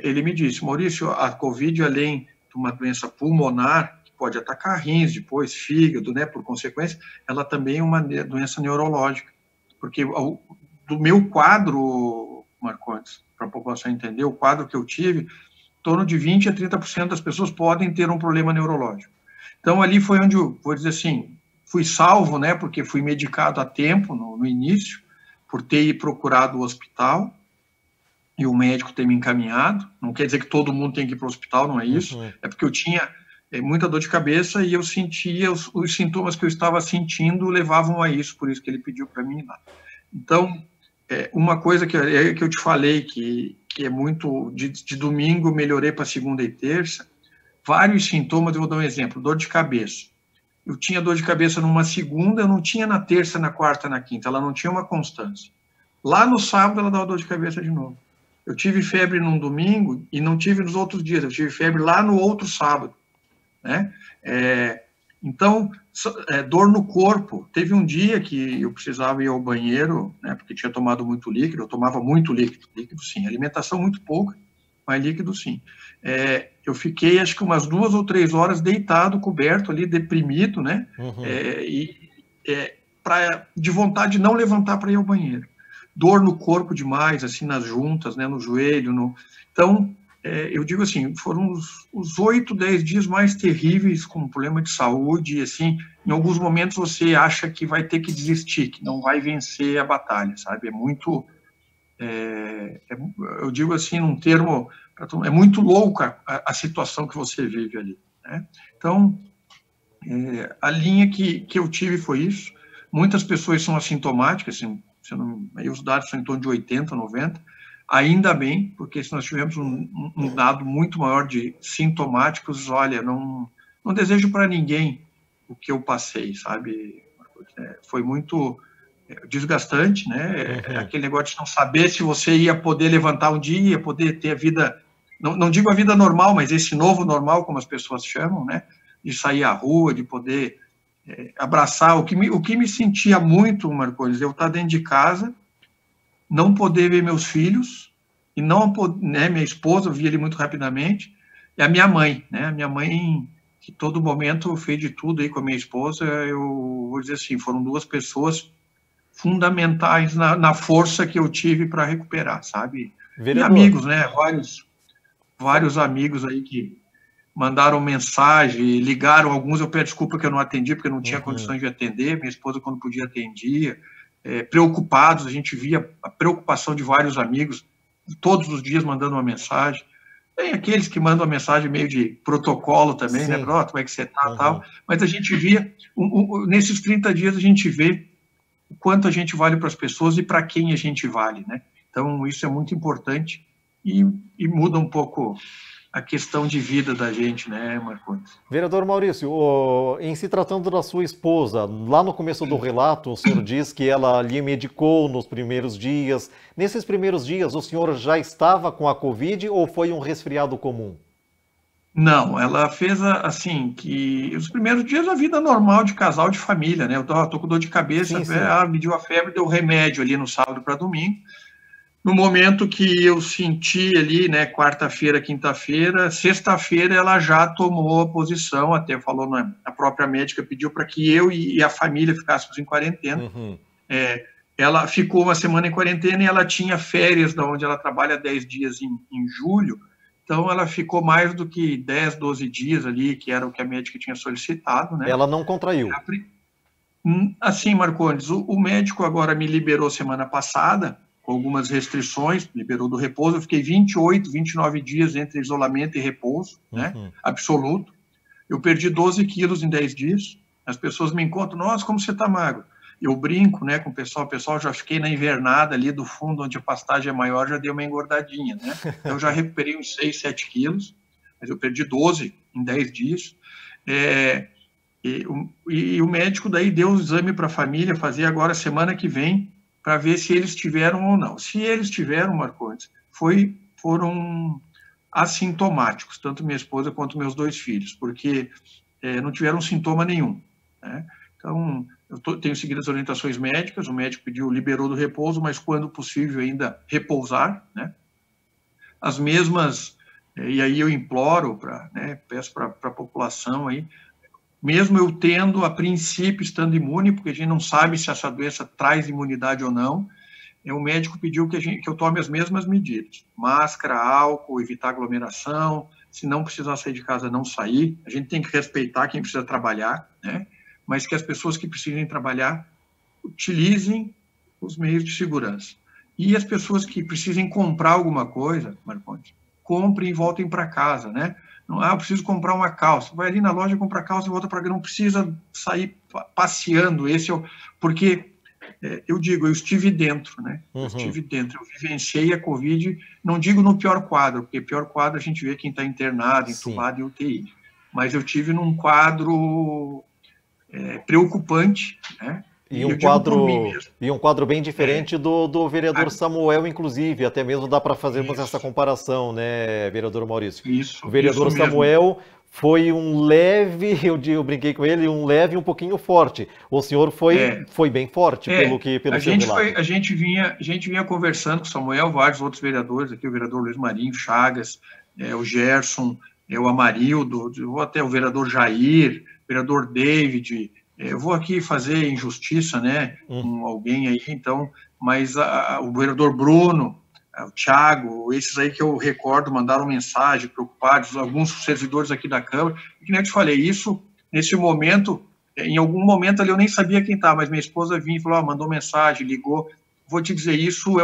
ele me disse, Maurício, a Covid, além de uma doença pulmonar, que pode atacar rins, depois fígado, né, por consequência, ela também é uma doença neurológica. Porque do meu quadro, Marcondes, para a população entender, o quadro que eu tive, em torno de 20% a 30% das pessoas podem ter um problema neurológico. Então, ali foi onde eu, vou dizer assim, fui salvo, né, porque fui medicado a tempo, no início, por ter procurado o hospital e o médico ter me encaminhado. Não quer dizer que todo mundo tem que ir para o hospital, não é isso. É porque eu tinha muita dor de cabeça e eu sentia, os sintomas que eu estava sentindo levavam a isso, por isso que ele pediu para mim ir lá. Então, uma coisa que eu te falei, que é muito, de domingo eu melhorei para segunda e terça, vários sintomas, eu vou dar um exemplo, dor de cabeça. Eu tinha dor de cabeça numa segunda, eu não tinha na terça, na quarta, na quinta, ela não tinha uma constância. Lá no sábado ela dava dor de cabeça de novo. Eu tive febre num domingo e não tive nos outros dias, eu tive febre lá no outro sábado, né? Então, dor no corpo. Teve um dia que eu precisava ir ao banheiro, né, porque tinha tomado muito líquido, eu tomava muito líquido sim, alimentação muito pouca, mas líquido sim. Eu fiquei, acho que umas 2 ou 3 horas deitado, coberto ali, deprimido, né, de vontade de não levantar para ir ao banheiro. Dor no corpo demais, assim, nas juntas, né, no joelho, Então, eu digo assim, foram os 8, 10 dias mais terríveis com problema de saúde, e assim, em alguns momentos você acha que vai ter que desistir, que não vai vencer a batalha, sabe? É muito, eu digo assim, num termo, é muito louca a situação que você vive ali, né? Então, a linha que eu tive foi isso. Muitas pessoas são assintomáticas, assim, aí os dados são em torno de 80, 90, ainda bem, porque se nós tivermos um dado muito maior de sintomáticos, olha, não desejo para ninguém o que eu passei, sabe? Foi muito desgastante, né? Aquele negócio de não saber se você ia poder levantar um dia, ia poder ter a vida, não digo a vida normal, mas esse novo normal, como as pessoas chamam, né? De sair à rua, de poder abraçar. O que me sentia muito, Marcondes, eu estar dentro de casa, não poder ver meus filhos, e não, né, minha esposa, eu vi ele muito rapidamente, e a minha mãe, né, a minha mãe, que todo momento fez de tudo aí com a minha esposa, eu vou dizer assim, foram 2 pessoas fundamentais na força que eu tive para recuperar, sabe? Vereador. E amigos, né, vários amigos aí que mandaram mensagem, ligaram, alguns eu peço desculpa que eu não atendi, porque eu não tinha condições de atender, minha esposa quando podia atendia, preocupados, a gente via a preocupação de vários amigos, todos os dias mandando uma mensagem. Tem aqueles que mandam uma mensagem meio de protocolo também, sim, né? Pronto, como é que você tá, tal. Mas a gente via, nesses 30 dias a gente vê o quanto a gente vale para as pessoas e para quem a gente vale, né? Então, isso é muito importante e muda um pouco a questão de vida da gente, né, Marcondes? Vereador Maurício, em se tratando da sua esposa, lá no começo do relato, o senhor diz que ela lhe medicou nos primeiros dias. Nesses primeiros dias, o senhor já estava com a Covid ou foi um resfriado comum? Não, ela fez assim, que os primeiros dias a vida normal de casal, de família, né? Eu tô com dor de cabeça, sim. Ela mediu a febre, deu remédio ali no sábado para domingo. No momento que eu senti ali, né, quarta-feira, quinta-feira, sexta-feira ela já tomou a posição, até falou, a própria médica pediu para que eu e a família ficássemos em quarentena. Ela ficou uma semana em quarentena e ela tinha férias, da onde ela trabalha 10 dias em julho, Então, ela ficou mais do que 10, 12 dias ali, que era o que a médica tinha solicitado, né? Ela não contraiu. Assim, Marcondes, o médico agora me liberou semana passada, com algumas restrições, liberou do repouso. Eu fiquei 28, 29 dias entre isolamento e repouso, né? Absoluto. Eu perdi 12 quilos em 10 dias. As pessoas me encontram, nossa, como você está magro. Eu brinco, né, com o pessoal, já fiquei na invernada ali do fundo, onde a pastagem é maior, já dei uma engordadinha, né? Eu já recuperei uns 6, 7 quilos, mas eu perdi 12 em 10 dias. E o médico daí deu o exame para a família fazer agora semana que vem, para ver se eles tiveram ou não. Se eles tiveram, Marcondes, foram assintomáticos, tanto minha esposa quanto meus 2 filhos, porque não tiveram sintoma nenhum, né? Então, eu tenho seguido as orientações médicas, o médico liberou do repouso, mas quando possível ainda repousar, né? As mesmas, e aí eu imploro, peço para a população aí, mesmo eu tendo, a princípio, estando imune, porque a gente não sabe se essa doença traz imunidade ou não, o médico pediu que eu tome as mesmas medidas. Máscara, álcool, evitar aglomeração, se não precisar sair de casa, não sair. A gente tem que respeitar quem precisa trabalhar, né? Mas que as pessoas que precisem trabalhar utilizem os meios de segurança. E as pessoas que precisem comprar alguma coisa, Marcondes, comprem e voltem para casa, né? Eu preciso comprar uma calça. Vai ali na loja, compra a calça e volta para casa. Não precisa sair passeando. Porque eu digo, eu estive dentro, né? Eu estive dentro. Eu vivenciei a Covid, não digo no pior quadro, porque pior quadro a gente vê quem está internado, entubado em UTI. Mas eu tive num quadro preocupante, né? E um quadro bem diferente do vereador Samuel, inclusive, até mesmo dá para fazermos essa comparação, né, vereador Maurício? Isso. O vereador Samuel foi um leve, eu brinquei com ele, um leve e um pouquinho forte. O senhor foi bem forte, pelo seu relato. A gente vinha conversando com o Samuel, vários outros vereadores aqui, o vereador Luiz Marinho, Chagas, o Gerson, o Amarildo, até o vereador Jair, o vereador David. Eu vou aqui fazer injustiça, né, com alguém aí, então, mas o vereador Bruno, o Thiago, esses aí que eu recordo, mandaram mensagem, preocupados, alguns servidores aqui da Câmara, e que nem eu te falei, isso, nesse momento, em algum momento ali eu nem sabia quem estava, mas minha esposa vinha e falou, mandou mensagem, ligou, vou te dizer, isso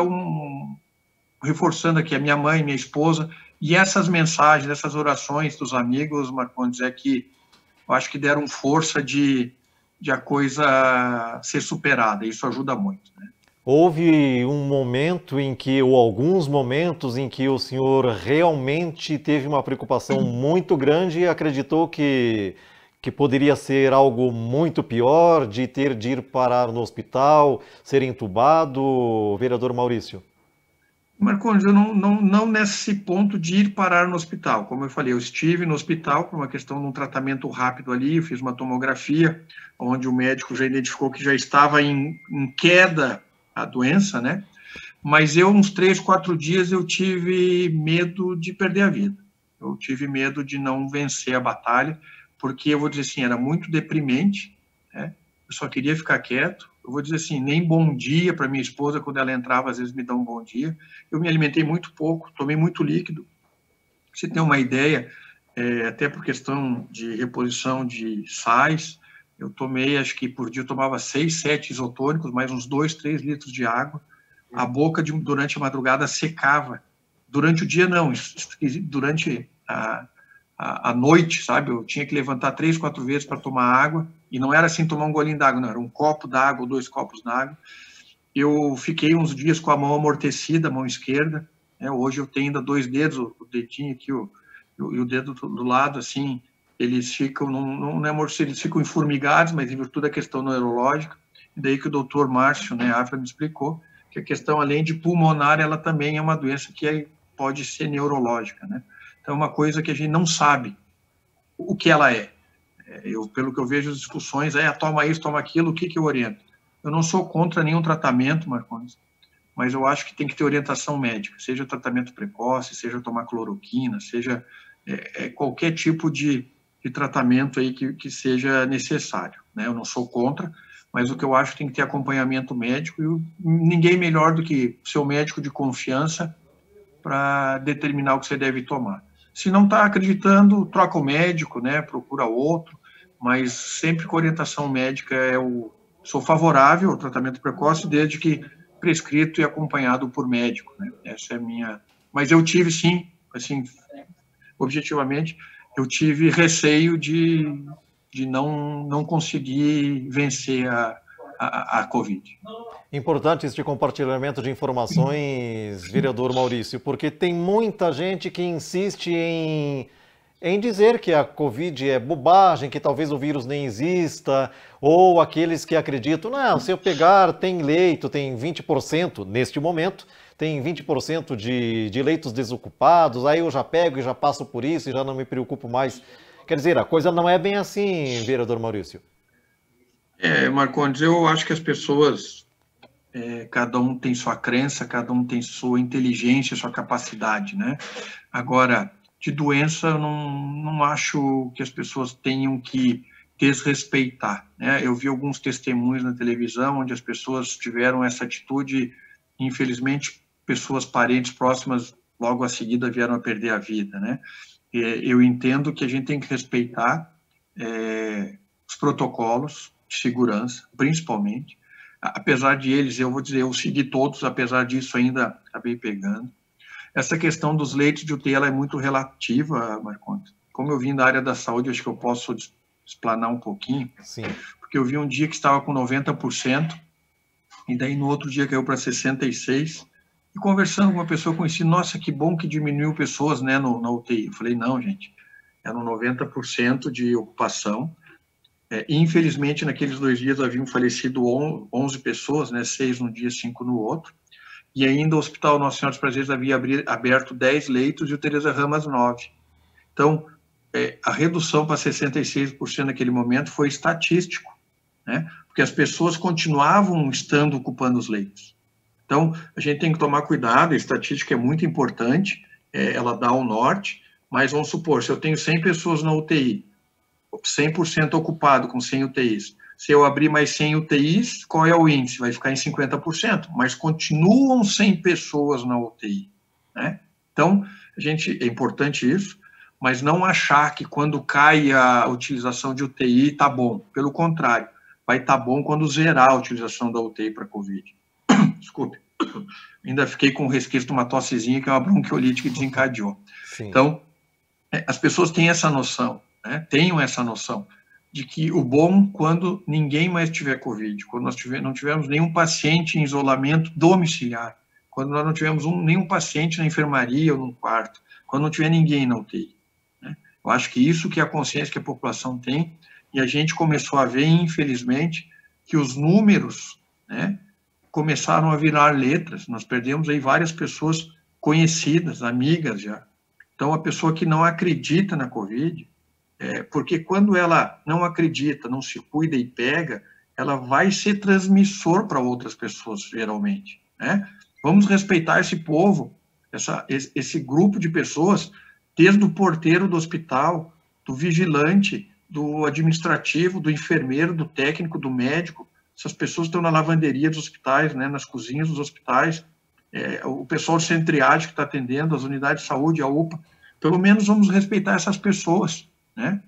reforçando aqui, a minha mãe, minha esposa, e essas mensagens, essas orações dos amigos, Marcondes, que eu acho que deram força de a coisa ser superada, isso ajuda muito, né? Houve um momento ou alguns momentos em que o senhor realmente teve uma preocupação muito grande e acreditou que poderia ser algo muito pior, de ter de ir parar no hospital, ser entubado, vereador Maurício? Marcondes, eu não nesse ponto de ir parar no hospital. Como eu falei, eu estive no hospital por uma questão de um tratamento rápido ali, eu fiz uma tomografia, onde o médico já identificou que já estava em queda a doença, né? Mas uns 3, 4 dias, eu tive medo de perder a vida. Eu tive medo de não vencer a batalha, porque, eu vou dizer assim, era muito deprimente, né? Eu só queria ficar quieto. Eu vou dizer assim, nem bom dia para minha esposa, quando ela entrava, às vezes me dá um bom dia. Eu me alimentei muito pouco, tomei muito líquido. Pra você ter uma ideia, até por questão de reposição de sais, eu tomei, acho que por dia eu tomava 6, 7 isotônicos, mais uns 2, 3 litros de água. A boca, durante a madrugada, secava. Durante o dia, não, durante a noite, sabe? Eu tinha que levantar 3, 4 vezes para tomar água, e não era assim tomar um golinho d'água, não, era um copo d'água ou 2 copos d'água. Eu fiquei uns dias com a mão amortecida, a mão esquerda, né? Hoje eu tenho ainda 2 dedos, o dedinho aqui, e o dedo do lado, assim, eles ficam, não é amortecidos, eles ficam enformigados, mas em virtude da questão neurológica, e daí que o doutor Márcio, né, Afra, me explicou que a questão, além de pulmonar, ela também é uma doença que pode ser neurológica, né? Então, é uma coisa que a gente não sabe o que ela é. Pelo que eu vejo as discussões, toma isso, toma aquilo, o que eu oriento? Eu não sou contra nenhum tratamento, Marcondes, mas eu acho que tem que ter orientação médica, seja tratamento precoce, seja tomar cloroquina, seja qualquer tipo de tratamento aí que seja necessário, né? Eu não sou contra, mas o que eu acho que tem que ter acompanhamento médico, e ninguém melhor do que seu médico de confiança para determinar o que você deve tomar. Se não está acreditando, troca o médico, né? Procura outro, mas sempre com orientação médica sou favorável ao tratamento precoce, desde que prescrito e acompanhado por médico, né? Essa é a minha... Mas eu tive, sim, assim, objetivamente, eu tive receio de não conseguir vencer a Covid. Importante este compartilhamento de informações, vereador Maurício, porque tem muita gente que insiste em dizer que a Covid é bobagem, que talvez o vírus nem exista, ou aqueles que acreditam, não, se eu pegar, tem leito, tem 20%, neste momento, tem 20% de leitos desocupados, aí eu já pego e já passo por isso e já não me preocupo mais. Quer dizer, a coisa não é bem assim, vereador Maurício. Marcondes, eu acho que as pessoas, cada um tem sua crença, cada um tem sua inteligência, sua capacidade, né? Agora, de doença, eu não acho que as pessoas tenham que desrespeitar, né? Eu vi alguns testemunhos na televisão onde as pessoas tiveram essa atitude, infelizmente, pessoas parentes próximas logo a seguida vieram a perder a vida, né? Eu entendo que a gente tem que respeitar os protocolos de segurança, principalmente, apesar de eles, eu vou dizer, eu segui todos, apesar disso ainda acabei pegando. Essa questão dos leitos de UTI, ela é muito relativa, Marcondes. Como eu vim da área da saúde, acho que eu posso explanar um pouquinho. Sim. Porque eu vi um dia que estava com 90%, e daí no outro dia caiu para 66%, e conversando com uma pessoa conhecida, nossa, que bom que diminuiu pessoas, né, na UTI. Eu falei, não, gente, eram 90% de ocupação. Infelizmente, naqueles 2 dias haviam falecido 11 pessoas, né, 6 num dia, 5 no outro. E ainda o Hospital Nossa Senhora dos Prazeres havia aberto 10 leitos e o Teresa Ramas 9. Então, a redução para 66% naquele momento foi estatístico, né? Porque as pessoas continuavam estando ocupando os leitos. Então, a gente tem que tomar cuidado, a estatística é muito importante, ela dá o norte, mas vamos supor, se eu tenho 100 pessoas na UTI, 100% ocupado com 100 UTIs, se eu abrir mais 100 UTIs, qual é o índice? Vai ficar em 50%, mas continuam 100 pessoas na UTI, né? Então, é importante isso, mas não achar que quando cai a utilização de UTI está bom. Pelo contrário, vai estar bom quando zerar a utilização da UTI para Covid. Desculpe, ainda fiquei com o resquício de uma tossezinha, que é uma bronquiolite que desencadeou. Sim. Então, as pessoas têm essa noção, né? Tenham essa noção de que o bom quando ninguém mais tiver Covid, quando nós não tivermos nenhum paciente em isolamento domiciliar, quando nós não tivermos nenhum paciente na enfermaria ou no quarto, quando não tiver ninguém na UTI, né? Eu acho que isso que é a consciência que a população tem, e a gente começou a ver, infelizmente, que os números, né, começaram a virar letras. Nós perdemos aí várias pessoas conhecidas, amigas já. Então, a pessoa que não acredita na Covid, porque quando ela não acredita, não se cuida e pega, ela vai ser transmissor para outras pessoas, geralmente, né? Vamos respeitar esse povo, esse grupo de pessoas, desde o porteiro do hospital, do vigilante, do administrativo, do enfermeiro, do técnico, do médico. Essas pessoas estão na lavanderia dos hospitais, né, nas cozinhas dos hospitais, o pessoal do centro de triagem que está atendendo, as unidades de saúde, a UPA. Pelo menos vamos respeitar essas pessoas, né?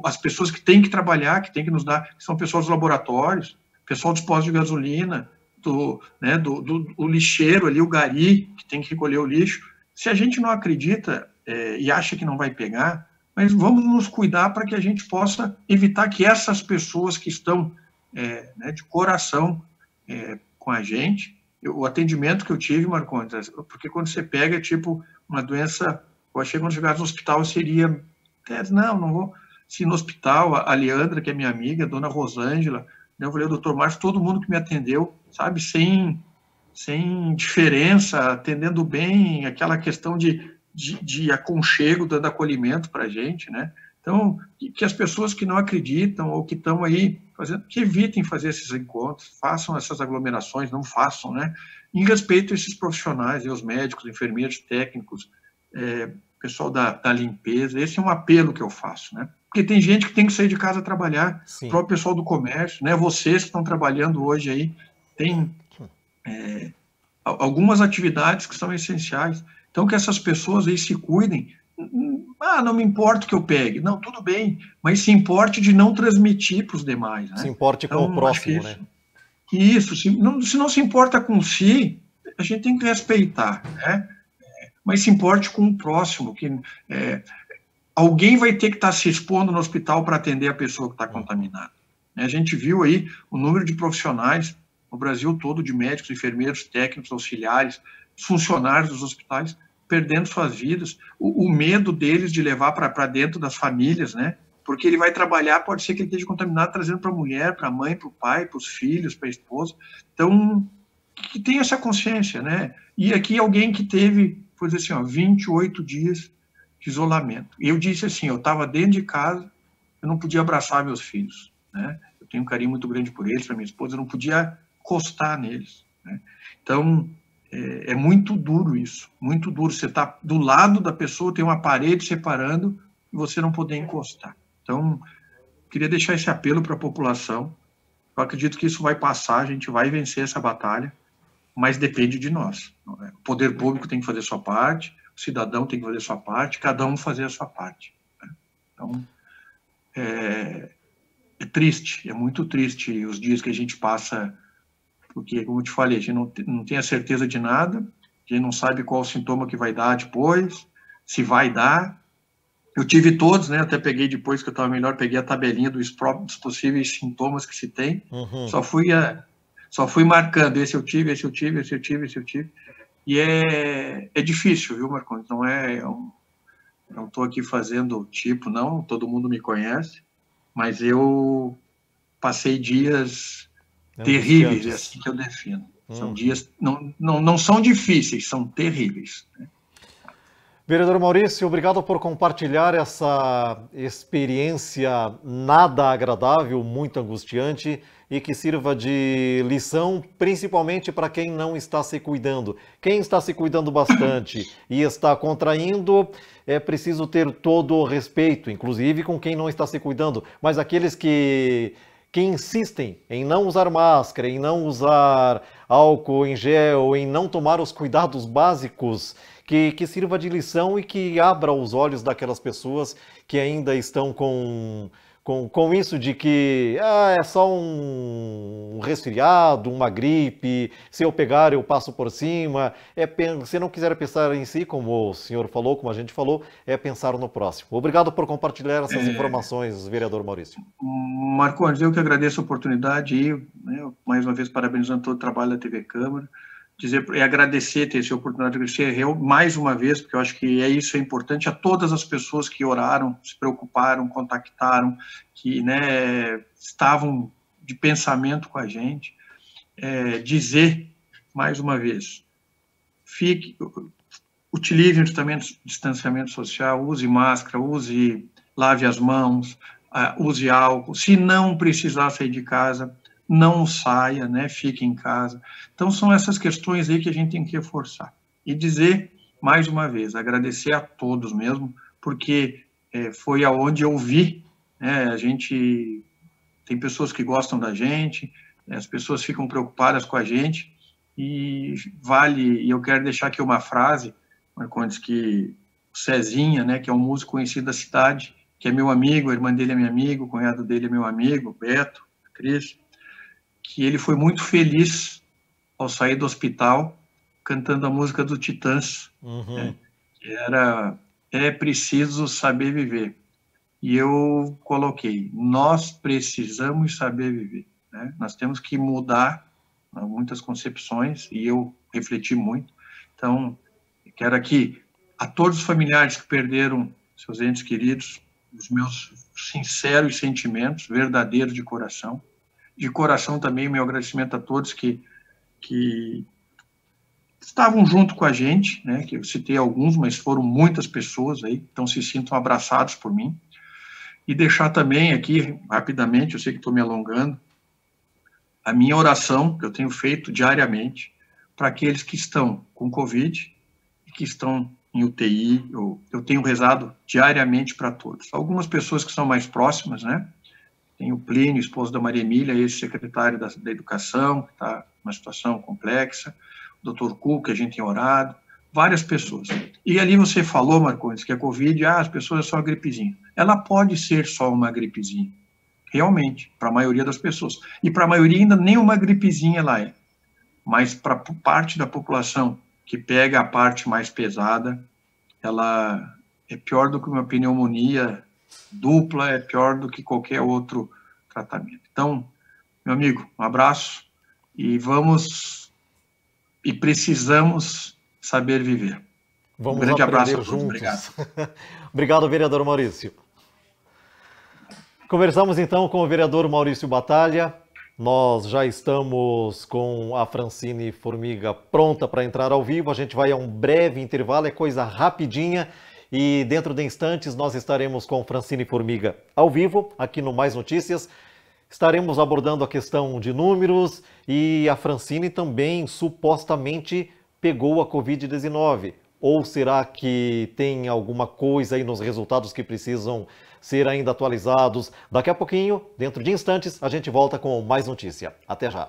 As pessoas que têm que trabalhar, que têm que nos dar, que são pessoas dos laboratórios, pessoal dos postos de gasolina, do lixeiro ali, o gari, que tem que recolher o lixo. Se a gente não acredita e acha que não vai pegar, mas vamos nos cuidar para que a gente possa evitar que essas pessoas que estão né, de coração com a gente, o atendimento que eu tive, Marcondes, porque quando você pega, tipo, uma doença, eu achei que quando chegasse no hospital seria, não vou, se no hospital, a Leandra, que é minha amiga, a dona Rosângela, né, eu falei, o doutor Márcio, todo mundo que me atendeu, sabe, sem diferença, atendendo bem, aquela questão de aconchego, dando acolhimento para a gente, né? Então, que as pessoas que não acreditam ou que estão aí fazendo, que evitem fazer esses encontros, façam essas aglomerações, não façam, né? Em respeito a esses profissionais, os médicos, enfermeiros, técnicos, pessoal da limpeza, esse é um apelo que eu faço, né? Porque tem gente que tem que sair de casa trabalhar, o próprio pessoal do comércio, né? Vocês que estão trabalhando hoje aí, tem algumas atividades que são essenciais. Então, que essas pessoas aí se cuidem. Ah, não me importa que eu pegue. Não, tudo bem, mas se importe de não transmitir para os demais, né? Se importe com o próximo, né? Isso, se não se importa com si, a gente tem que respeitar, né? Mas se importe com o próximo, que alguém vai ter que estar se expondo no hospital para atender a pessoa que está contaminada. A gente viu aí o número de profissionais no Brasil todo, de médicos, enfermeiros, técnicos, auxiliares, funcionários dos hospitais, perdendo suas vidas, o medo deles de levar para dentro das famílias, né? Porque ele vai trabalhar, pode ser que ele esteja contaminado, trazendo para a mulher, para a mãe, para o pai, para os filhos, para a esposa. Então, que tenha essa consciência, né? E aqui alguém que teve, por dizer assim, 28 dias de isolamento. E eu disse assim, eu estava dentro de casa, eu não podia abraçar meus filhos, né? Eu tenho um carinho muito grande por eles, para minha esposa, eu não podia encostar neles, né? Então, é muito duro isso, muito duro. Você está do lado da pessoa, tem uma parede separando e você não poder encostar. Então, queria deixar esse apelo para a população. Eu acredito que isso vai passar, a gente vai vencer essa batalha, mas depende de nós. O poder público tem que fazer a sua parte, o cidadão tem que fazer a sua parte, cada um fazer a sua parte, né? Então, é triste, é muito triste os dias que a gente passa, porque, como eu te falei, a gente não tem a certeza de nada, a gente não sabe qual o sintoma que vai dar depois, se vai dar. Eu tive todos, né? Até peguei depois que eu estava melhor, peguei a tabelinha dos possíveis sintomas que se tem. Só fui marcando, esse eu tive, esse eu tive, esse eu tive, esse eu tive. E é difícil, viu, Marcondes? Não estou aqui fazendo tipo, não, todo mundo me conhece, mas eu passei dias terríveis, é assim que eu defino. São dias, não são difíceis, são terríveis, né? Vereador Maurício, obrigado por compartilhar essa experiência nada agradável, muito angustiante e que sirva de lição, principalmente para quem não está se cuidando. Quem está se cuidando bastante e está contraindo, é preciso ter todo o respeito, inclusive com quem não está se cuidando, mas aqueles que insistem em não usar máscara, em não usar álcool em gel, em não tomar os cuidados básicos, que sirva de lição e que abra os olhos daquelas pessoas que ainda estão com isso de que é só um resfriado, uma gripe, se eu pegar eu passo por cima. Se não quiser pensar em si, como o senhor falou, como a gente falou, é pensar no próximo. Obrigado por compartilhar essas informações, vereador Maurício. Marcondes, eu que agradeço a oportunidade e, né, mais uma vez, parabenizando todo o trabalho da TV Câmara. Agradecer ter essa oportunidade de agradecer mais uma vez, porque eu acho que isso é importante, a todas as pessoas que oraram, se preocuparam, contactaram, que, né, estavam de pensamento com a gente. Dizer mais uma vez, utilize o distanciamento social, use máscara, lave as mãos, use álcool. Se não precisar sair de casa, não saia, né? Fique em casa. Então, são essas questões aí que a gente tem que reforçar. E dizer, mais uma vez, agradecer a todos mesmo, porque foi aonde eu vi, né? A gente tem pessoas que gostam da gente, as pessoas ficam preocupadas com a gente, e eu quero deixar aqui uma frase, Marcondes, que o Cezinha, né, que é um músico conhecido da cidade, que é meu amigo, a irmã dele é meu amigo, o cunhado dele é meu amigo, Beto, Cris, que ele foi muito feliz ao sair do hospital cantando a música do Titãs, né, que era É Preciso Saber Viver. E eu coloquei, nós precisamos saber viver, né? Nós temos que mudar muitas concepções, e eu refleti muito. Então, quero aqui, a todos os familiares que perderam seus entes queridos, os meus sinceros sentimentos, verdadeiros de coração. De coração também, meu agradecimento a todos que estavam junto com a gente, né, que eu citei alguns, mas foram muitas pessoas aí, então se sintam abraçados por mim. E deixar também aqui, rapidamente, eu sei que estou me alongando, a minha oração, que eu tenho feito diariamente, para aqueles que estão com Covid e que estão em UTI, eu tenho rezado diariamente para todos. Algumas pessoas que são mais próximas, né? Tem o Plínio, esposo da Maria Emília, ex-secretário da Educação, que está numa situação complexa, o Dr. Cu, que a gente tem orado, várias pessoas. E ali você falou, Marcondes, que a Covid, as pessoas é só uma gripezinha. Ela pode ser só uma gripezinha, realmente, para a maioria das pessoas. E para a maioria ainda nem uma gripezinha ela é. Mas para parte da população que pega a parte mais pesada, ela é pior do que uma pneumonia dupla, é pior do que qualquer outro tratamento. Então, meu amigo, um abraço e precisamos saber viver. Vamos um grande abraço a todos. Juntos. Obrigado. Obrigado, vereador Maurício. Conversamos então com o vereador Maurício Batalha. Nós já estamos com a Francine Formiga pronta para entrar ao vivo. A gente vai a um breve intervalo, é coisa rapidinha. E dentro de instantes nós estaremos com Francine Formiga ao vivo, aqui no Mais Notícias. Estaremos abordando a questão de números e a Francine também supostamente pegou a Covid-19. Ou será que tem alguma coisa aí nos resultados que precisam ser ainda atualizados? Daqui a pouquinho, dentro de instantes, a gente volta com mais notícia. Até já!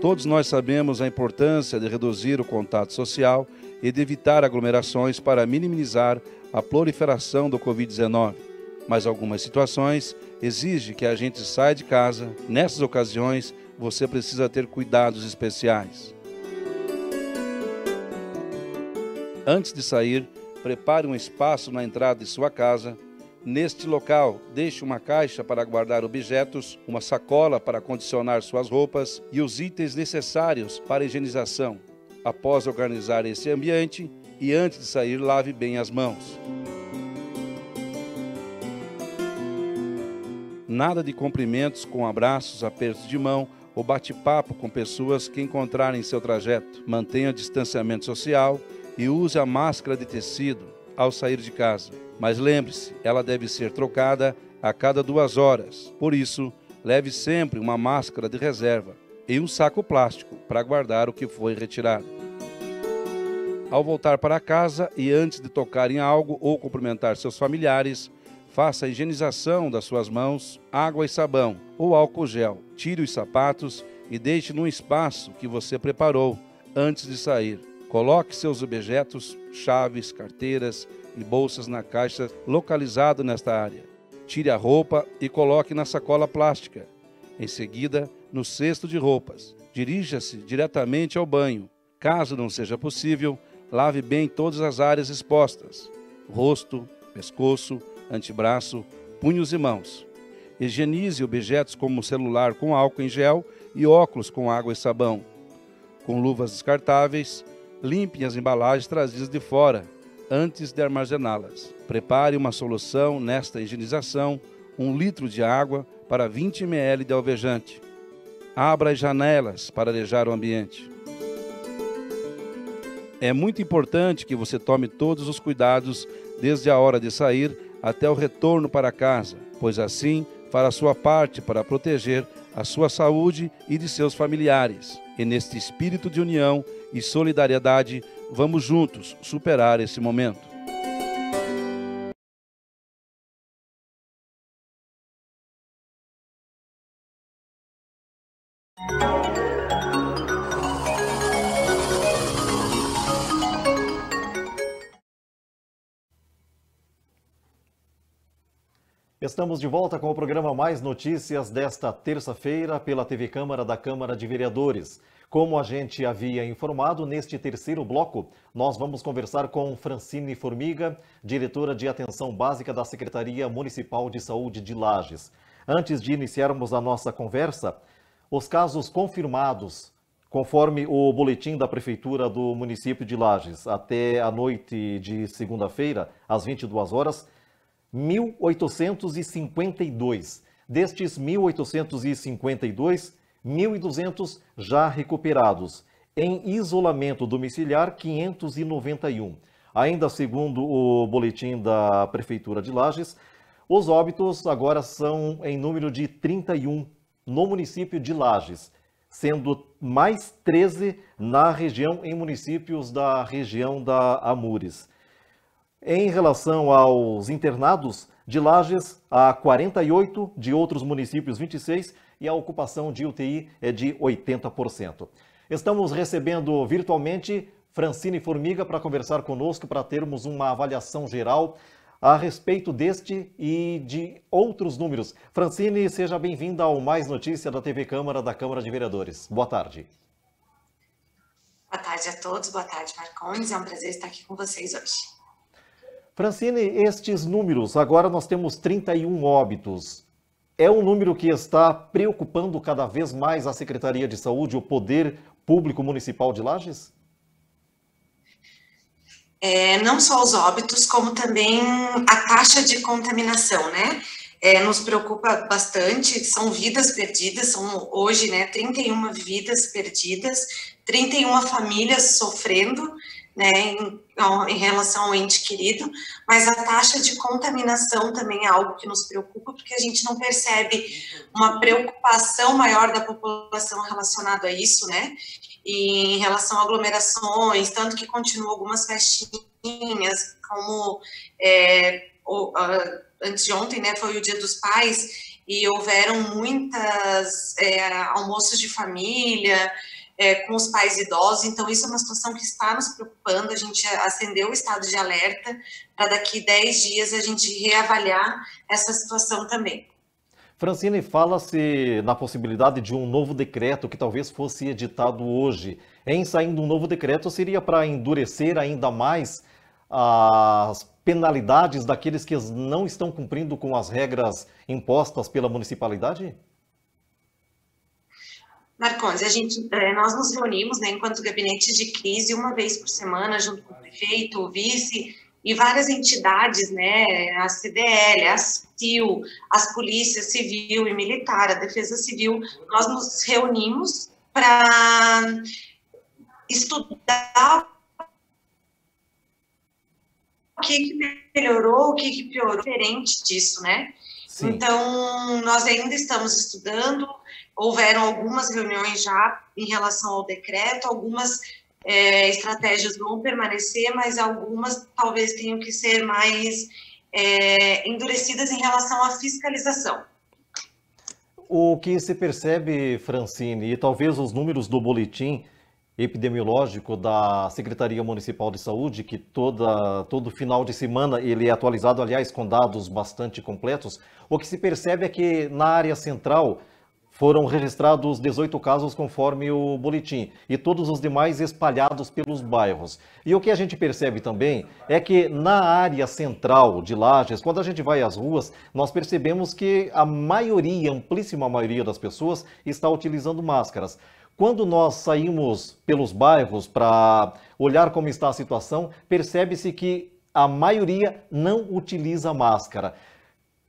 Todos nós sabemos a importância de reduzir o contato social e de evitar aglomerações para minimizar a proliferação do Covid-19. Mas algumas situações exigem que a gente saia de casa. Nessas ocasiões, você precisa ter cuidados especiais. Antes de sair, prepare um espaço na entrada de sua casa. Neste local, deixe uma caixa para guardar objetos, uma sacola para condicionar suas roupas e os itens necessários para a higienização. Após organizar esse ambiente e antes de sair, lave bem as mãos. Nada de cumprimentos com abraços, apertos de mão ou bate-papo com pessoas que encontrarem em seu trajeto. Mantenha o distanciamento social e use a máscara de tecido ao sair de casa. Mas lembre-se, ela deve ser trocada a cada 2 horas. Por isso, leve sempre uma máscara de reserva e um saco plástico para guardar o que foi retirado. Ao voltar para casa e antes de tocar em algo ou cumprimentar seus familiares, faça a higienização das suas mãos, água e sabão ou álcool gel. Tire os sapatos e deixe num espaço que você preparou antes de sair. Coloque seus objetos, chaves, carteiras e bolsas na caixa localizada nesta área. Tire a roupa e coloque na sacola plástica. Em seguida, no cesto de roupas. Dirija-se diretamente ao banho. Caso não seja possível, lave bem todas as áreas expostas: rosto, pescoço, antebraço, punhos e mãos. Higienize objetos como celular com álcool em gel e óculos com água e sabão. Com luvas descartáveis, limpe as embalagens trazidas de fora antes de armazená-las. Prepare uma solução nesta higienização, 1 litro de água para 20 ml de alvejante. Abra as janelas para arejar o ambiente. É muito importante que você tome todos os cuidados desde a hora de sair até o retorno para casa, pois assim fará sua parte para proteger a sua saúde e de seus familiares. E neste espírito de união e solidariedade, vamos juntos superar esse momento. Estamos de volta com o programa Mais Notícias desta terça-feira pela TV Câmara da Câmara de Vereadores. Como a gente havia informado, neste terceiro bloco, nós vamos conversar com Francine Formiga, diretora de Atenção Básica da Secretaria Municipal de Saúde de Lages. Antes de iniciarmos a nossa conversa, os casos confirmados, conforme o boletim da Prefeitura do município de Lages, até a noite de segunda-feira, às 22 horas, 1.852. Destes 1.852, 1.200 já recuperados. Em isolamento domiciliar, 591. Ainda segundo o boletim da Prefeitura de Lages, os óbitos agora são em número de 31 no município de Lages, sendo mais 13 na região, em municípios da região da Amures. Em relação aos internados, de Lages, há 48, de outros municípios 26, e a ocupação de UTI é de 80%. Estamos recebendo virtualmente Francine Formiga para conversar conosco, para termos uma avaliação geral a respeito deste e de outros números. Francine, seja bem-vinda ao Mais Notícia da TV Câmara da Câmara de Vereadores. Boa tarde. Boa tarde a todos, boa tarde, Marcondes. É um prazer estar aqui com vocês hoje. Francine, estes números, agora nós temos 31 óbitos. É um número que está preocupando cada vez mais a Secretaria de Saúde, o Poder Público Municipal de Lages? Não só os óbitos, como também a taxa de contaminação, né? Nos preocupa bastante, são vidas perdidas, são hoje, né, 31 vidas perdidas, 31 famílias sofrendo, né, em relação ao ente querido, mas a taxa de contaminação também é algo que nos preocupa, porque a gente não percebe uma preocupação maior da população relacionada a isso, né, e em relação a aglomerações, tanto que continuam algumas festinhas, como antes de ontem, né, foi o Dia dos Pais, e houveram muitas almoços de família, com os pais idosos, então isso é uma situação que está nos preocupando. A gente acendeu o estado de alerta para daqui 10 dias a gente reavaliar essa situação também. Francine, fala-se na possibilidade de um novo decreto que talvez fosse editado hoje. Em saindo um novo decreto, seria para endurecer ainda mais as penalidades daqueles que não estão cumprindo com as regras impostas pela municipalidade? Marcondes, nós nos reunimos, né, enquanto gabinete de crise, uma vez por semana, junto com o prefeito, o vice e várias entidades, né, a CDL, a CIL, as polícias civil e militar, a defesa civil. Nós nos reunimos para estudar o que melhorou, o que piorou, diferente disso, né? Sim. Então, nós ainda estamos estudando. Houveram algumas reuniões já em relação ao decreto, algumas estratégias vão permanecer, mas algumas talvez tenham que ser mais endurecidas em relação à fiscalização. O que se percebe, Francine, e talvez os números do boletim epidemiológico da Secretaria Municipal de Saúde, que todo final de semana ele é atualizado, aliás, com dados bastante completos, o que se percebe é que na área central foram registrados 18 casos conforme o boletim e todos os demais espalhados pelos bairros. E o que a gente percebe também é que na área central de Lages, quando a gente vai às ruas, nós percebemos que a maioria, amplíssima maioria das pessoas está utilizando máscaras. Quando nós saímos pelos bairros para olhar como está a situação, percebe-se que a maioria não utiliza máscara.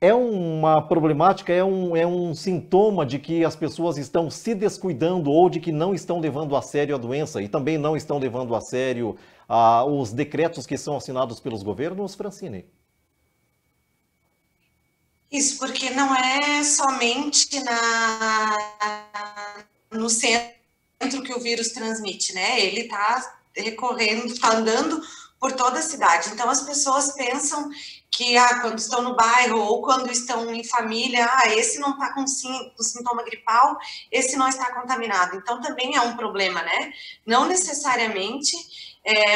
É uma problemática, é um sintoma de que as pessoas estão se descuidando ou de que não estão levando a sério a doença e também não estão levando a sério os decretos que são assinados pelos governos, Francine? Isso, porque não é somente no centro que o vírus transmite, né? Ele está recorrendo, andando por toda a cidade. Então, as pessoas pensam que quando estão no bairro ou quando estão em família, esse não está com sintoma gripal, esse não está contaminado. Então, também é um problema, né? Não necessariamente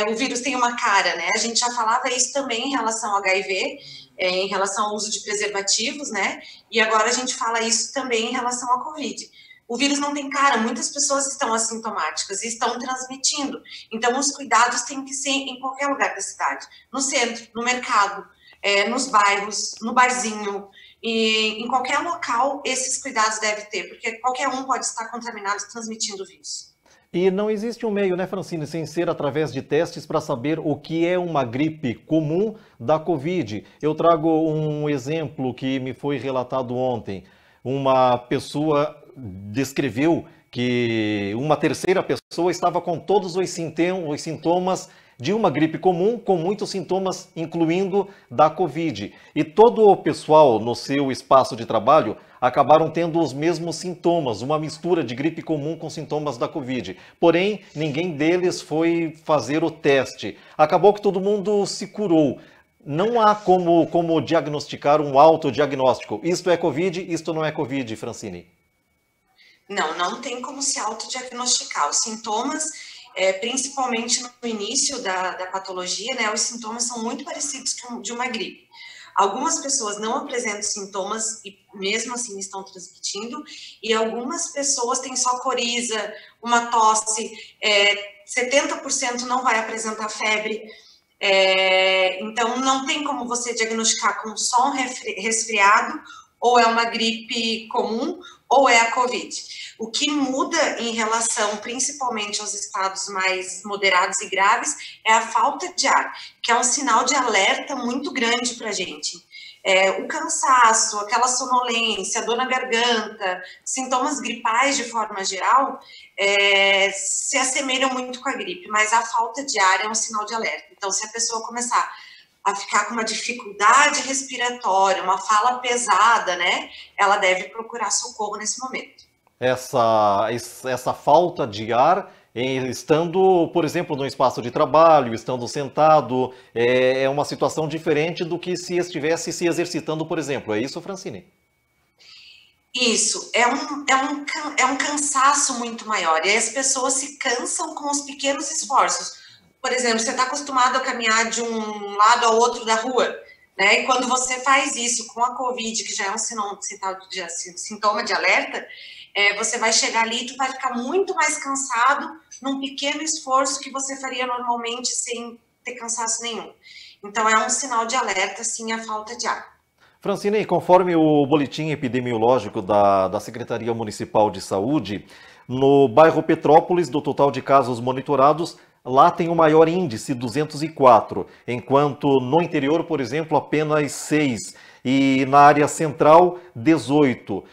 o vírus tem uma cara, né? A gente já falava isso também em relação ao HIV. em relação ao uso de preservativos, né? E agora a gente fala isso também em relação à Covid. O vírus não tem cara, muitas pessoas estão assintomáticas e estão transmitindo. Então, os cuidados têm que ser em qualquer lugar da cidade. No centro, no mercado, nos bairros, no barzinho, e em qualquer local, esses cuidados devem ter, porque qualquer um pode estar contaminado e transmitindo o vírus. E não existe um meio, né, Francine, sem ser através de testes para saber o que é uma gripe comum da Covid. Eu trago um exemplo que me foi relatado ontem. Uma pessoa descreveu que uma terceira pessoa estava com todos os sintomas de uma gripe comum, com muitos sintomas, incluindo da Covid. E todo o pessoal no seu espaço de trabalho acabaram tendo os mesmos sintomas, uma mistura de gripe comum com sintomas da Covid. Porém, ninguém deles foi fazer o teste. Acabou que todo mundo se curou. Não há como diagnosticar um autodiagnóstico. Isto é Covid, isto não é Covid, Francine. Não tem como se autodiagnosticar. Os sintomas, principalmente no início da patologia, né, os sintomas são muito parecidos com de uma gripe. Algumas pessoas não apresentam sintomas e mesmo assim estão transmitindo, e algumas pessoas têm só coriza, uma tosse, 70% não vai apresentar febre, então não tem como você diagnosticar com só um resfriado, ou é uma gripe comum, ou é a Covid. O que muda em relação, principalmente aos estados mais moderados e graves, é a falta de ar, que é um sinal de alerta muito grande para a gente. O cansaço, aquela sonolência, dor na garganta, sintomas gripais de forma geral, se assemelham muito com a gripe, mas a falta de ar é um sinal de alerta. Então, se a pessoa começar a ficar com uma dificuldade respiratória, uma fala pesada, né, ela deve procurar socorro nesse momento. Essa falta de ar, estando, por exemplo, no espaço de trabalho, estando sentado, é uma situação diferente do que se estivesse se exercitando, por exemplo. É isso, Francine? Isso, é um cansaço muito maior, e aí as pessoas se cansam com os pequenos esforços. Por exemplo, você está acostumado a caminhar de um lado ao outro da rua, né? E quando você faz isso com a Covid, que já é um sintoma de alerta, você vai chegar ali e tu vai ficar muito mais cansado num pequeno esforço que você faria normalmente sem ter cansaço nenhum. Então, é um sinal de alerta, sim, a falta de ar. Francine, conforme o boletim epidemiológico da Secretaria Municipal de Saúde, no bairro Petrópolis, do total de casos monitorados, lá tem o maior índice, 204, enquanto no interior, por exemplo, apenas 6, e na área central, 18.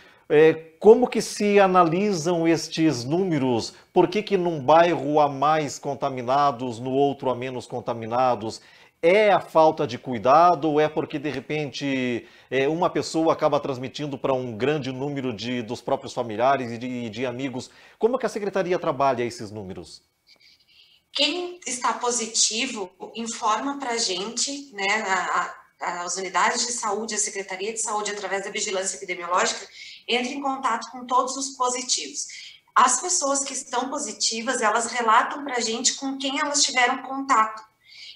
Como que se analisam estes números? Por que num bairro há mais contaminados, no outro há menos contaminados? É a falta de cuidado ou é porque, de repente, uma pessoa acaba transmitindo para um grande número dos próprios familiares e de amigos? Como que a Secretaria trabalha esses números? Quem está positivo informa para a gente, né, as unidades de saúde, a Secretaria de Saúde, através da vigilância epidemiológica, entra em contato com todos os positivos. As pessoas que estão positivas, elas relatam para a gente com quem elas tiveram contato.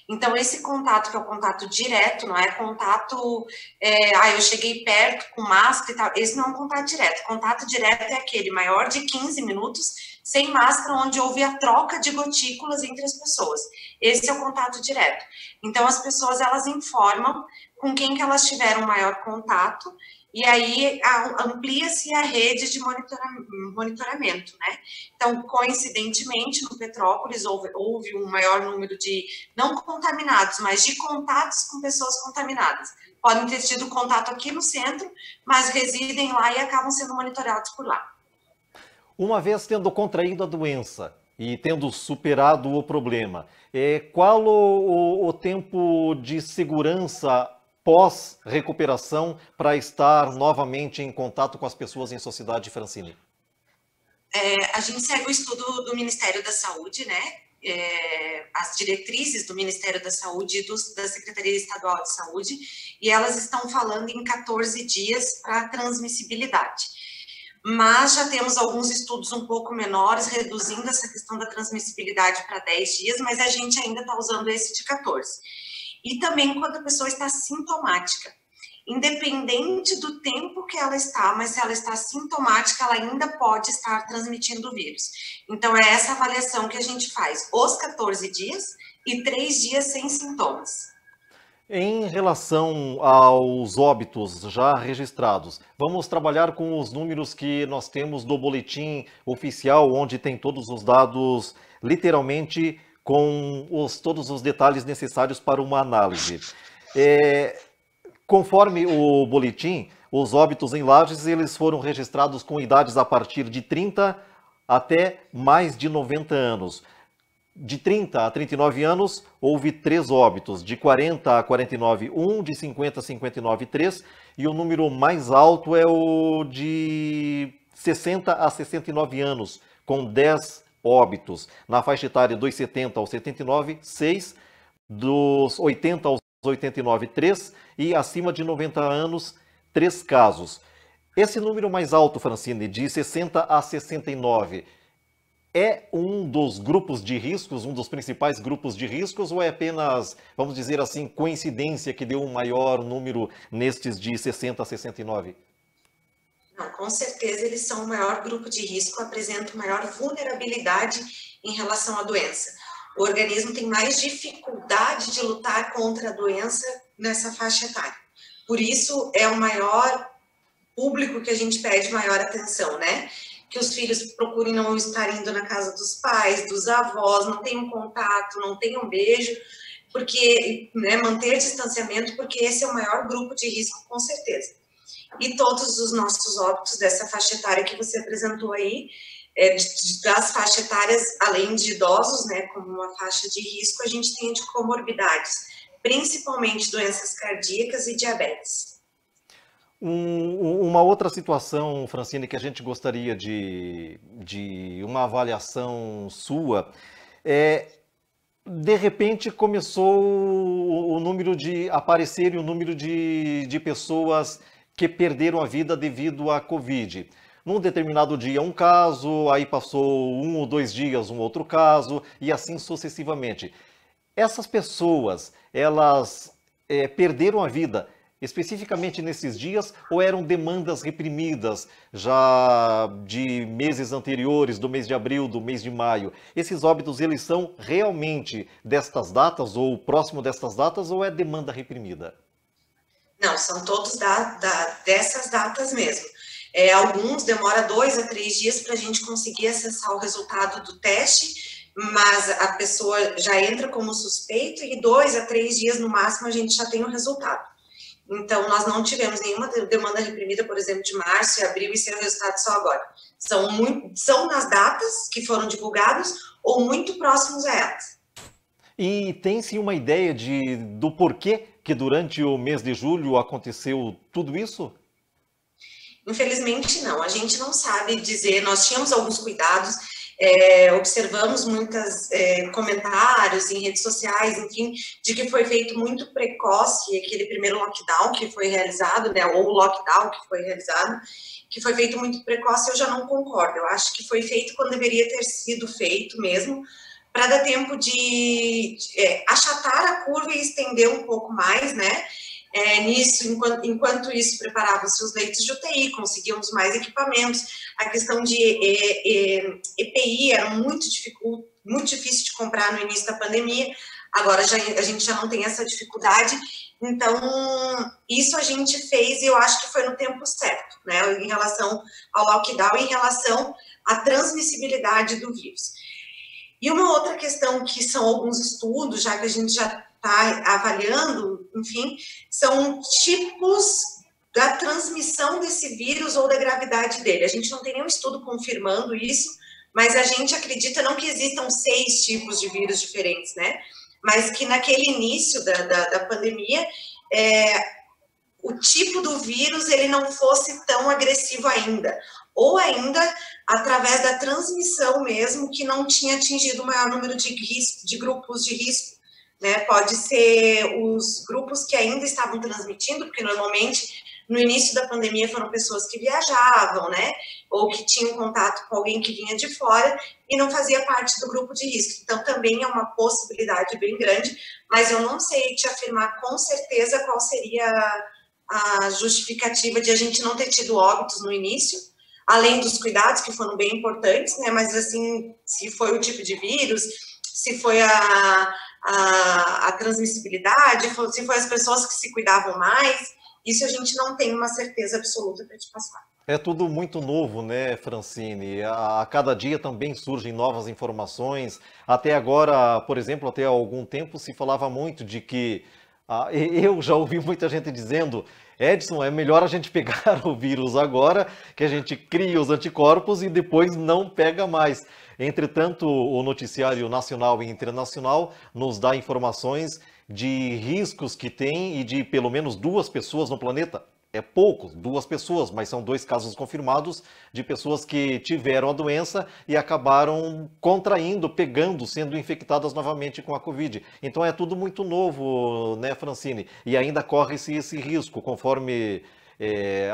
Então, esse contato, que é o contato direto, não é contato, eu cheguei perto com máscara e tal, esse não é um contato direto. Contato direto é aquele maior de 15 minutos, sem máscara, onde houve a troca de gotículas entre as pessoas. Esse é o contato direto. Então, as pessoas, elas informam com quem que elas tiveram maior contato, e aí amplia-se a rede de monitoramento, né? Então, coincidentemente, no Petrópolis houve um maior número de não contaminados, mas de contatos com pessoas contaminadas. Podem ter tido contato aqui no centro, mas residem lá e acabam sendo monitorados por lá. Uma vez tendo contraído a doença e tendo superado o problema, qual o tempo de segurança pós-recuperação para estar novamente em contato com as pessoas em sociedade, Francine? A gente segue o estudo do Ministério da Saúde, né? As diretrizes do Ministério da Saúde e da Secretaria Estadual de Saúde, e elas estão falando em 14 dias para transmissibilidade. Mas já temos alguns estudos um pouco menores, reduzindo essa questão da transmissibilidade para 10 dias, mas a gente ainda está usando esse de 14. E também quando a pessoa está sintomática. independente do tempo que ela está, mas se ela está sintomática, ela ainda pode estar transmitindo o vírus. Então, é essa avaliação que a gente faz, os 14 dias e 3 dias sem sintomas. Em relação aos óbitos já registrados, vamos trabalhar com os números que nós temos do boletim oficial, onde tem todos os dados, literalmente, com todos os detalhes necessários para uma análise. Conforme o boletim, os óbitos em Lages, eles foram registrados com idades a partir de 30 até mais de 90 anos. De 30 a 39 anos, houve 3 óbitos. De 40 a 49, 1. De 50 a 59, 3. E o número mais alto é o de 60 a 69 anos, com 10 óbitos. Na faixa etária dos 70 aos 79, 6. Dos 80 aos 89, 3. E acima de 90 anos, 3 casos. Esse número mais alto, Francine, de 60 a 69, é um dos grupos de riscos, um dos principais grupos de riscos, ou é apenas, vamos dizer assim, coincidência que deu um maior número nestes de 60 a 69? Não, com certeza eles são o maior grupo de risco, apresentam maior vulnerabilidade em relação à doença. O organismo tem mais dificuldade de lutar contra a doença nessa faixa etária. Por isso, é o maior público que a gente pede maior atenção, né? Que os filhos procurem não estar indo na casa dos pais, dos avós, não tenham contato, não tenham beijo, porque, né, manter distanciamento, porque esse é o maior grupo de risco, com certeza. E todos os nossos óbitos dessa faixa etária que você apresentou aí, das faixas etárias, além de idosos, né, como uma faixa de risco, a gente tem de comorbidades, principalmente doenças cardíacas e diabetes. Uma outra situação, Francine, que a gente gostaria de uma avaliação sua, de repente começou o número de aparecer o número de pessoas que perderam a vida devido à Covid. Num determinado dia um caso, aí passou 1 ou 2 dias um outro caso, e assim sucessivamente. Essas pessoas, elas perderam a vida especificamente nesses dias, ou eram demandas reprimidas já de meses anteriores, do mês de abril, do mês de maio? Esses óbitos, eles são realmente destas datas, ou próximo destas datas, ou é demanda reprimida? Não, são todos dessas datas mesmo. Alguns demora 2 a 3 dias para a gente conseguir acessar o resultado do teste, mas a pessoa já entra como suspeito e 2 a 3 dias no máximo a gente já tem o resultado. Então, nós não tivemos nenhuma demanda reprimida, por exemplo, de março e abril, e sem o resultado só agora. São nas datas que foram divulgadas ou muito próximos a elas. E tem-se uma ideia do porquê que durante o mês de julho aconteceu tudo isso? Infelizmente, não. A gente não sabe dizer. Nós tínhamos alguns cuidados, observamos muitos comentários em redes sociais, enfim, de que foi feito muito precoce aquele primeiro lockdown que foi realizado, né, ou o lockdown que foi realizado, que foi feito muito precoce. Eu já não concordo. Eu acho que foi feito quando deveria ter sido feito mesmo, para dar tempo de achatar a curva e estender um pouco mais, né? Nisso, enquanto isso, preparavam-se os leitos de UTI, conseguíamos mais equipamentos, a questão de EPI era muito difícil de comprar no início da pandemia, agora a gente já não tem essa dificuldade, então isso a gente fez e eu acho que foi no tempo certo, né, em relação ao lockdown, em relação à transmissibilidade do vírus. E uma outra questão que são alguns estudos, já que a gente já está avaliando, enfim, são tipos da transmissão desse vírus ou da gravidade dele. A gente não tem nenhum estudo confirmando isso, mas a gente acredita não que existam 6 tipos de vírus diferentes, né? Mas que naquele início da pandemia, o tipo do vírus ele não fosse tão agressivo ainda, ou ainda através da transmissão mesmo, que não tinha atingido o maior número de grupos de risco, né? Pode ser os grupos que ainda estavam transmitindo, porque normalmente no início da pandemia foram pessoas que viajavam, né? Ou que tinham contato com alguém que vinha de fora e não fazia parte do grupo de risco. Então também é uma possibilidade bem grande, mas eu não sei te afirmar com certeza qual seria a justificativa de a gente não ter tido óbitos no início, além dos cuidados que foram bem importantes, né? Mas assim, se foi o tipo de vírus, se foi a transmissibilidade, se foi as pessoas que se cuidavam mais, isso a gente não tem uma certeza absoluta para te passar. É tudo muito novo, né, Francine? A cada dia também surgem novas informações. Até agora, por exemplo, até há algum tempo se falava muito de que... eu já ouvi muita gente dizendo: Edson, é melhor a gente pegar o vírus agora, que a gente cria os anticorpos e depois não pega mais. Entretanto, o noticiário nacional e internacional nos dá informações de riscos que tem e de pelo menos 2 pessoas no planeta. É pouco, 2 pessoas, mas são 2 casos confirmados de pessoas que tiveram a doença e acabaram contraindo, pegando, sendo infectadas novamente com a Covid. Então é tudo muito novo, né, Francine? E ainda corre-se esse risco, conforme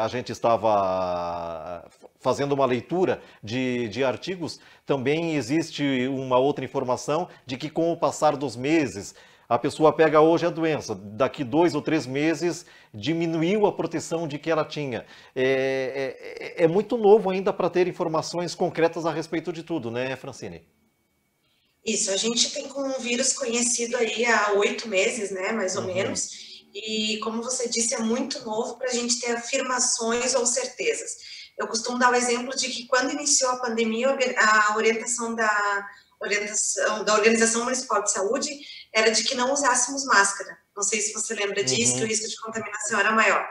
a gente estava fazendo uma leitura de artigos, também existe uma outra informação de que com o passar dos meses, a pessoa pega hoje a doença, daqui 2 ou 3 meses diminuiu a proteção de que ela tinha. É muito novo ainda para ter informações concretas a respeito de tudo, né, Francine? Isso, a gente tem com um vírus conhecido aí há 8 meses, né, mais ou menos, e como você disse, é muito novo para a gente ter afirmações ou certezas. Eu costumo dar o exemplo de que quando iniciou a pandemia, a orientação da Organização Municipal de Saúde era de que não usássemos máscara. Não sei se você lembra disso, que o risco de contaminação era maior.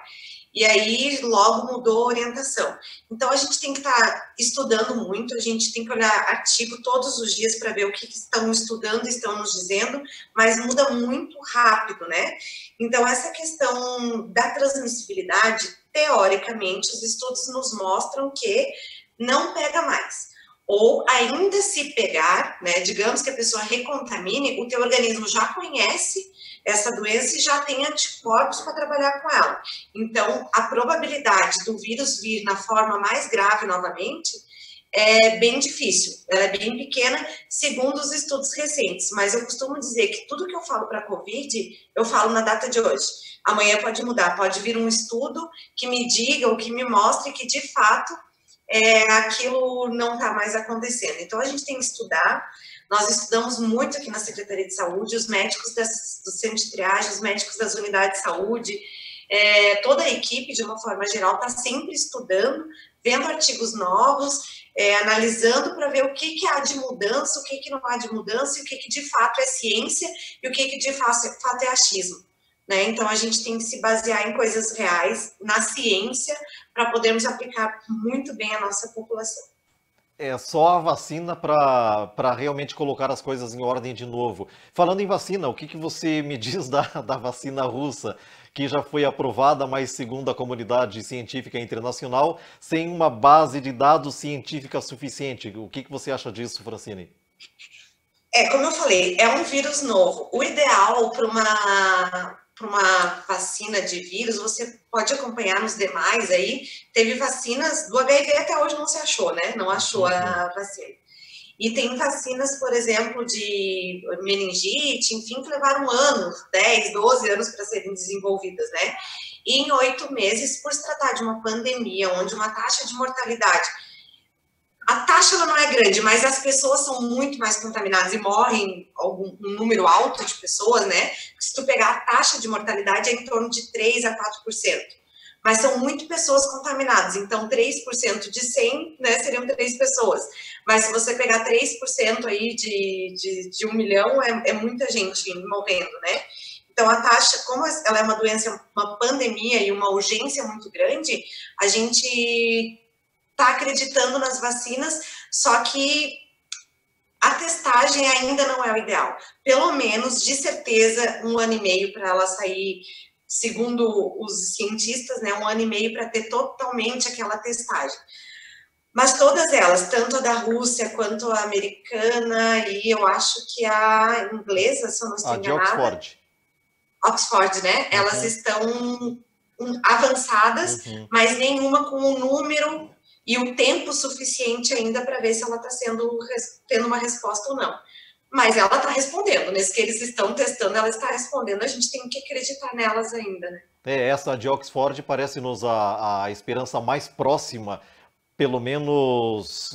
E aí, logo mudou a orientação. Então, a gente tem que estar estudando muito, a gente tem que olhar artigo todos os dias para ver o que estão estudando, estão nos dizendo, mas muda muito rápido, né? Então, essa questão da transmissibilidade, teoricamente, os estudos nos mostram que não pega mais. Ou ainda se pegar, né, digamos que a pessoa recontamine, o teu organismo já conhece essa doença e já tem anticorpos para trabalhar com ela. Então, a probabilidade do vírus vir na forma mais grave novamente é bem difícil, ela é bem pequena, segundo os estudos recentes, mas eu costumo dizer que tudo que eu falo para a Covid, eu falo na data de hoje. Amanhã pode mudar, pode vir um estudo que me diga ou que me mostre que, de fato, aquilo não está mais acontecendo. Então, a gente tem que estudar. Nós estudamos muito aqui na Secretaria de Saúde, os médicos do centro de triagem, os médicos das unidades de saúde, toda a equipe, de uma forma geral, está sempre estudando, vendo artigos novos, analisando para ver o que há de mudança, o que não há de mudança, e o que de fato é ciência e o que de fato é achismo. Né? Então, a gente tem que se basear em coisas reais, na ciência, para podermos aplicar muito bem a nossa população. É só a vacina para realmente colocar as coisas em ordem de novo. Falando em vacina, o que você me diz da vacina russa, que já foi aprovada, mas segundo a comunidade científica internacional, sem uma base de dados científica suficiente? O que você acha disso, Francine? Como eu falei, é um vírus novo. O ideal para uma vacina de vírus, você pode acompanhar nos demais aí, teve vacinas do HIV até hoje não se achou, né? Não achou a vacina. E tem vacinas, por exemplo, de meningite, enfim, que levaram anos, 10, 12 anos para serem desenvolvidas, né? E em 8 meses, por se tratar de uma pandemia, onde uma taxa de mortalidade, a taxa ela não é grande, mas as pessoas são muito mais contaminadas e morrem um número alto de pessoas, né? Se tu pegar a taxa de mortalidade é em torno de 3 a 4%. Mas são muito pessoas contaminadas, então 3% de 100, né, seriam 3 pessoas. Mas se você pegar 3% aí de 1 milhão, é muita gente morrendo, né? Então a taxa, como ela é uma doença, uma pandemia e uma urgência muito grande, a gente está acreditando nas vacinas, só que a testagem ainda não é o ideal. Pelo menos, de certeza, 1 ano e meio para ela sair, segundo os cientistas, né, 1 ano e meio para ter totalmente aquela testagem. Mas todas elas, tanto a da Rússia quanto a americana, e eu acho que a inglesa, se eu não estou enganada... Oxford, né? Elas estão avançadas, mas nenhuma com um número e o tempo suficiente ainda para ver se ela está tendo uma resposta ou não. mas ela está respondendo, nesse que eles estão testando, ela está respondendo, a gente tem que acreditar nelas ainda, né? Essa de Oxford parece-nos a esperança mais próxima, pelo menos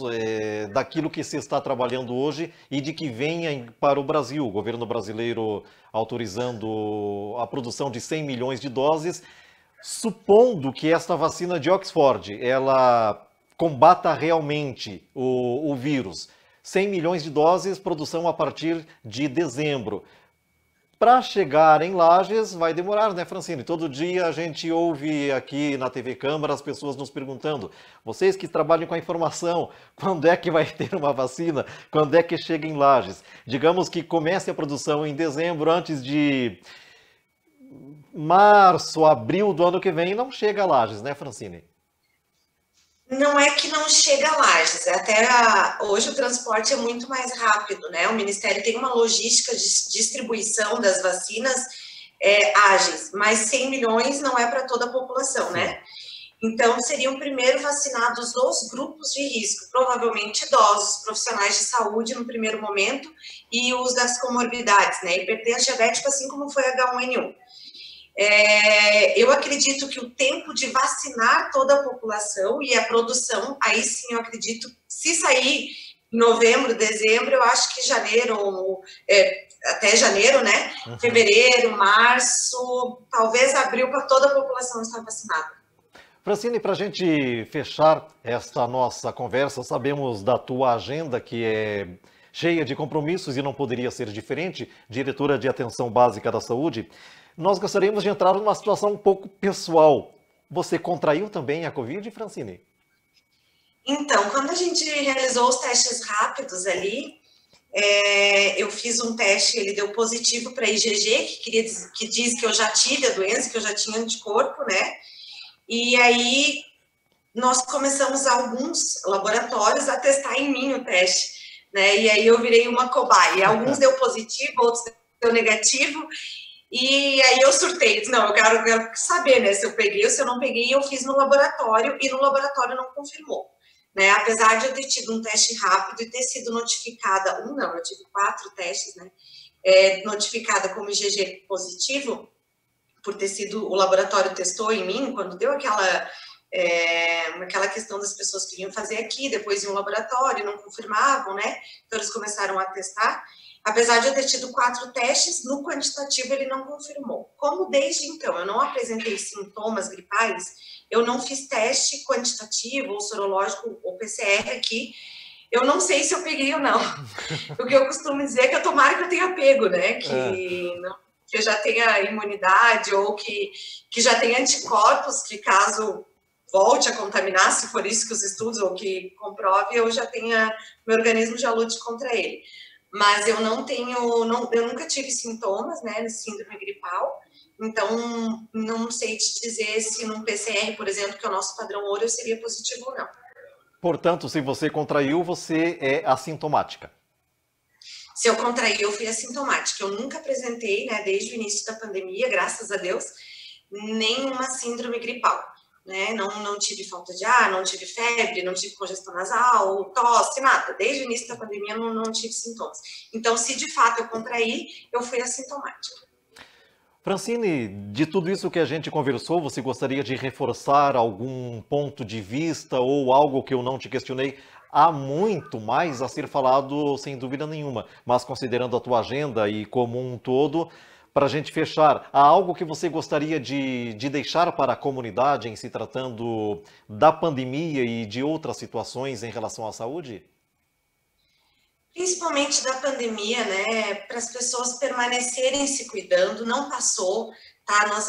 daquilo que se está trabalhando hoje e de que venha para o Brasil. O governo brasileiro autorizando a produção de 100 milhões de doses, supondo que esta vacina de Oxford, ela combata realmente o vírus. 100 milhões de doses, produção a partir de dezembro. Para chegar em Lages vai demorar, né, Francine? Todo dia a gente ouve aqui na TV Câmara as pessoas nos perguntando: vocês que trabalham com a informação, quando é que vai ter uma vacina? Quando é que chega em Lages? Digamos que comece a produção em dezembro, antes de março, abril do ano que vem, não chega a Lages, né, Francine? Não é que não chega a Lages, hoje o transporte é muito mais rápido, né? O Ministério tem uma logística de distribuição das vacinas ágeis, mas 100 milhões não é para toda a população, né? Então, seriam primeiro vacinados os grupos de risco, provavelmente idosos, profissionais de saúde no primeiro momento, e os das comorbidades, né? Hipertenso diabético, assim como foi H1N1. Eu acredito que o tempo de vacinar toda a população e a produção, aí sim eu acredito, se sair em novembro, dezembro, eu acho que janeiro, até janeiro, né? Uhum. Fevereiro, março, talvez abril, para toda a população estar vacinada. Francine, para a gente fechar esta nossa conversa, sabemos da tua agenda, que é cheia de compromissos e não poderia ser diferente, diretora de Atenção Básica da Saúde. Nós gostaríamos de entrar numa situação um pouco pessoal. Você contraiu também a Covid, Francine? Então, quando a gente realizou os testes rápidos ali, eu fiz um teste, ele deu positivo para IgG, que diz que eu já tive a doença, que eu já tinha anticorpo, né? E aí, nós começamos alguns laboratórios a testar em mim o teste, né? E aí eu virei uma cobaia. Alguns deu positivo, outros deu negativo. E aí eu surtei, não, eu quero saber, né, se eu peguei ou se eu não peguei, eu fiz no laboratório e no laboratório não confirmou, né, apesar de eu ter tido um teste rápido e ter sido notificada, eu tive 4 testes, né, notificada como IgG positivo, por ter sido, o laboratório testou em mim, quando deu aquela questão das pessoas que vinham fazer aqui, depois em um laboratório, não confirmavam, né, então eles começaram a testar. Apesar de eu ter tido 4 testes, no quantitativo ele não confirmou. Como desde então eu não apresentei sintomas gripais, eu não fiz teste quantitativo ou sorológico ou PCR aqui, eu não sei se eu peguei ou não. O que eu costumo dizer é que eu tomara que eu tenha pego, né? Que eu já tenha imunidade ou que já tenha anticorpos, que caso volte a contaminar, se for isso que os estudos ou que comprove, eu já tenha, meu organismo já lute contra ele. Mas eu não tenho, eu nunca tive sintomas, né, de síndrome gripal, então não sei te dizer se num PCR, por exemplo, que é o nosso padrão ouro, eu seria positivo ou não. Portanto, se você contraiu, você é assintomática. Se eu contraí, eu fui assintomática. Eu nunca apresentei, né, desde o início da pandemia, graças a Deus, nenhuma síndrome gripal. Né? Não tive falta de ar, não tive febre, não tive congestão nasal, tosse, nada. Desde o início da pandemia não tive sintomas. Então, se de fato eu contraí, eu fui assintomática. Francine, de tudo isso que a gente conversou, você gostaria de reforçar algum ponto de vista ou algo que eu não te questionei? Há muito mais a ser falado, sem dúvida nenhuma, mas considerando a tua agenda e como um todo, para a gente fechar, há algo que você gostaria de deixar para a comunidade em se tratando da pandemia e de outras situações em relação à saúde? Principalmente da pandemia, né, para as pessoas permanecerem se cuidando, não passou, tá? Nós,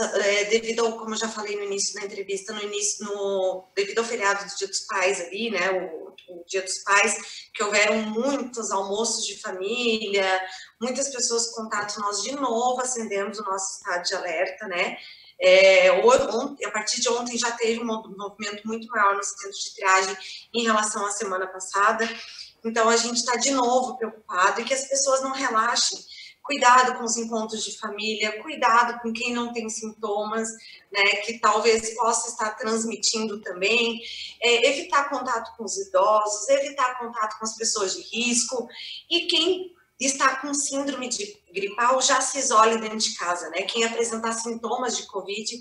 devido ao, como eu já falei no início da entrevista, devido ao feriado do Dia dos Pais ali, né, o Dia dos Pais, que houveram muitos almoços de família, muitas pessoas com contato, nós de novo acendemos o nosso estado de alerta, né? A partir de ontem já teve um movimento muito maior no centro de triagem em relação à semana passada. Então, a gente está de novo preocupado e que as pessoas não relaxem. Cuidado com os encontros de família, cuidado com quem não tem sintomas, né, que talvez possa estar transmitindo também, evitar contato com os idosos, evitar contato com as pessoas de risco, e quem está com síndrome de gripal, já se isole dentro de casa, né? Quem apresentar sintomas de Covid,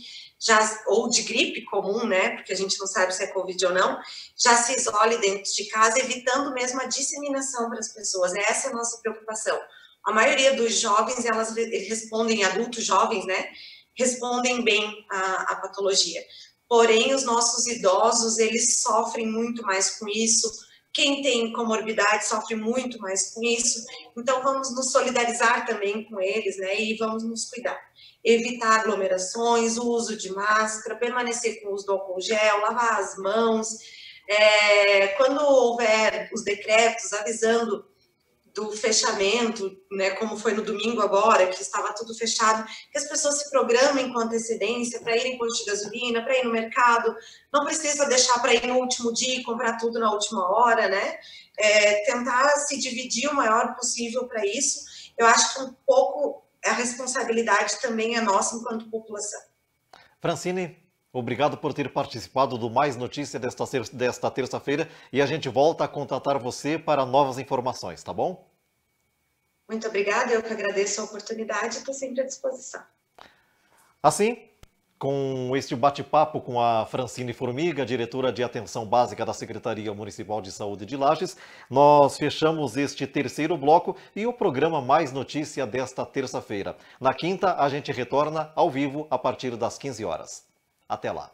ou de gripe comum, né? Porque a gente não sabe se é Covid ou não, já se isole dentro de casa, evitando mesmo a disseminação para as pessoas. Essa é a nossa preocupação. A maioria dos jovens, eles respondem, adultos jovens, né? Respondem bem à patologia. Porém, os nossos idosos, eles sofrem muito mais com isso. Quem tem comorbidade sofre muito mais com isso. Então, vamos nos solidarizar também com eles, né? E vamos nos cuidar. Evitar aglomerações, o uso de máscara, permanecer com o uso do álcool gel, lavar as mãos. Quando houver os decretos avisando do fechamento, né, como foi no domingo agora, que estava tudo fechado, que as pessoas se programem com antecedência para ir em posto de gasolina, para ir no mercado, não precisa deixar para ir no último dia e comprar tudo na última hora, né? Tentar se dividir o maior possível para isso. Eu acho que um pouco a responsabilidade também é nossa enquanto população. Francine, obrigado por ter participado do Mais Notícia desta terça-feira e a gente volta a contatar você para novas informações, tá bom? Muito obrigada, eu que agradeço a oportunidade e estou sempre à disposição. Assim, com este bate-papo com a Francine Formiga, diretora de Atenção Básica da Secretaria Municipal de Saúde de Lages, nós fechamos este terceiro bloco e o programa Mais Notícia desta terça-feira. Na quinta, a gente retorna ao vivo a partir das 15 horas. Até lá.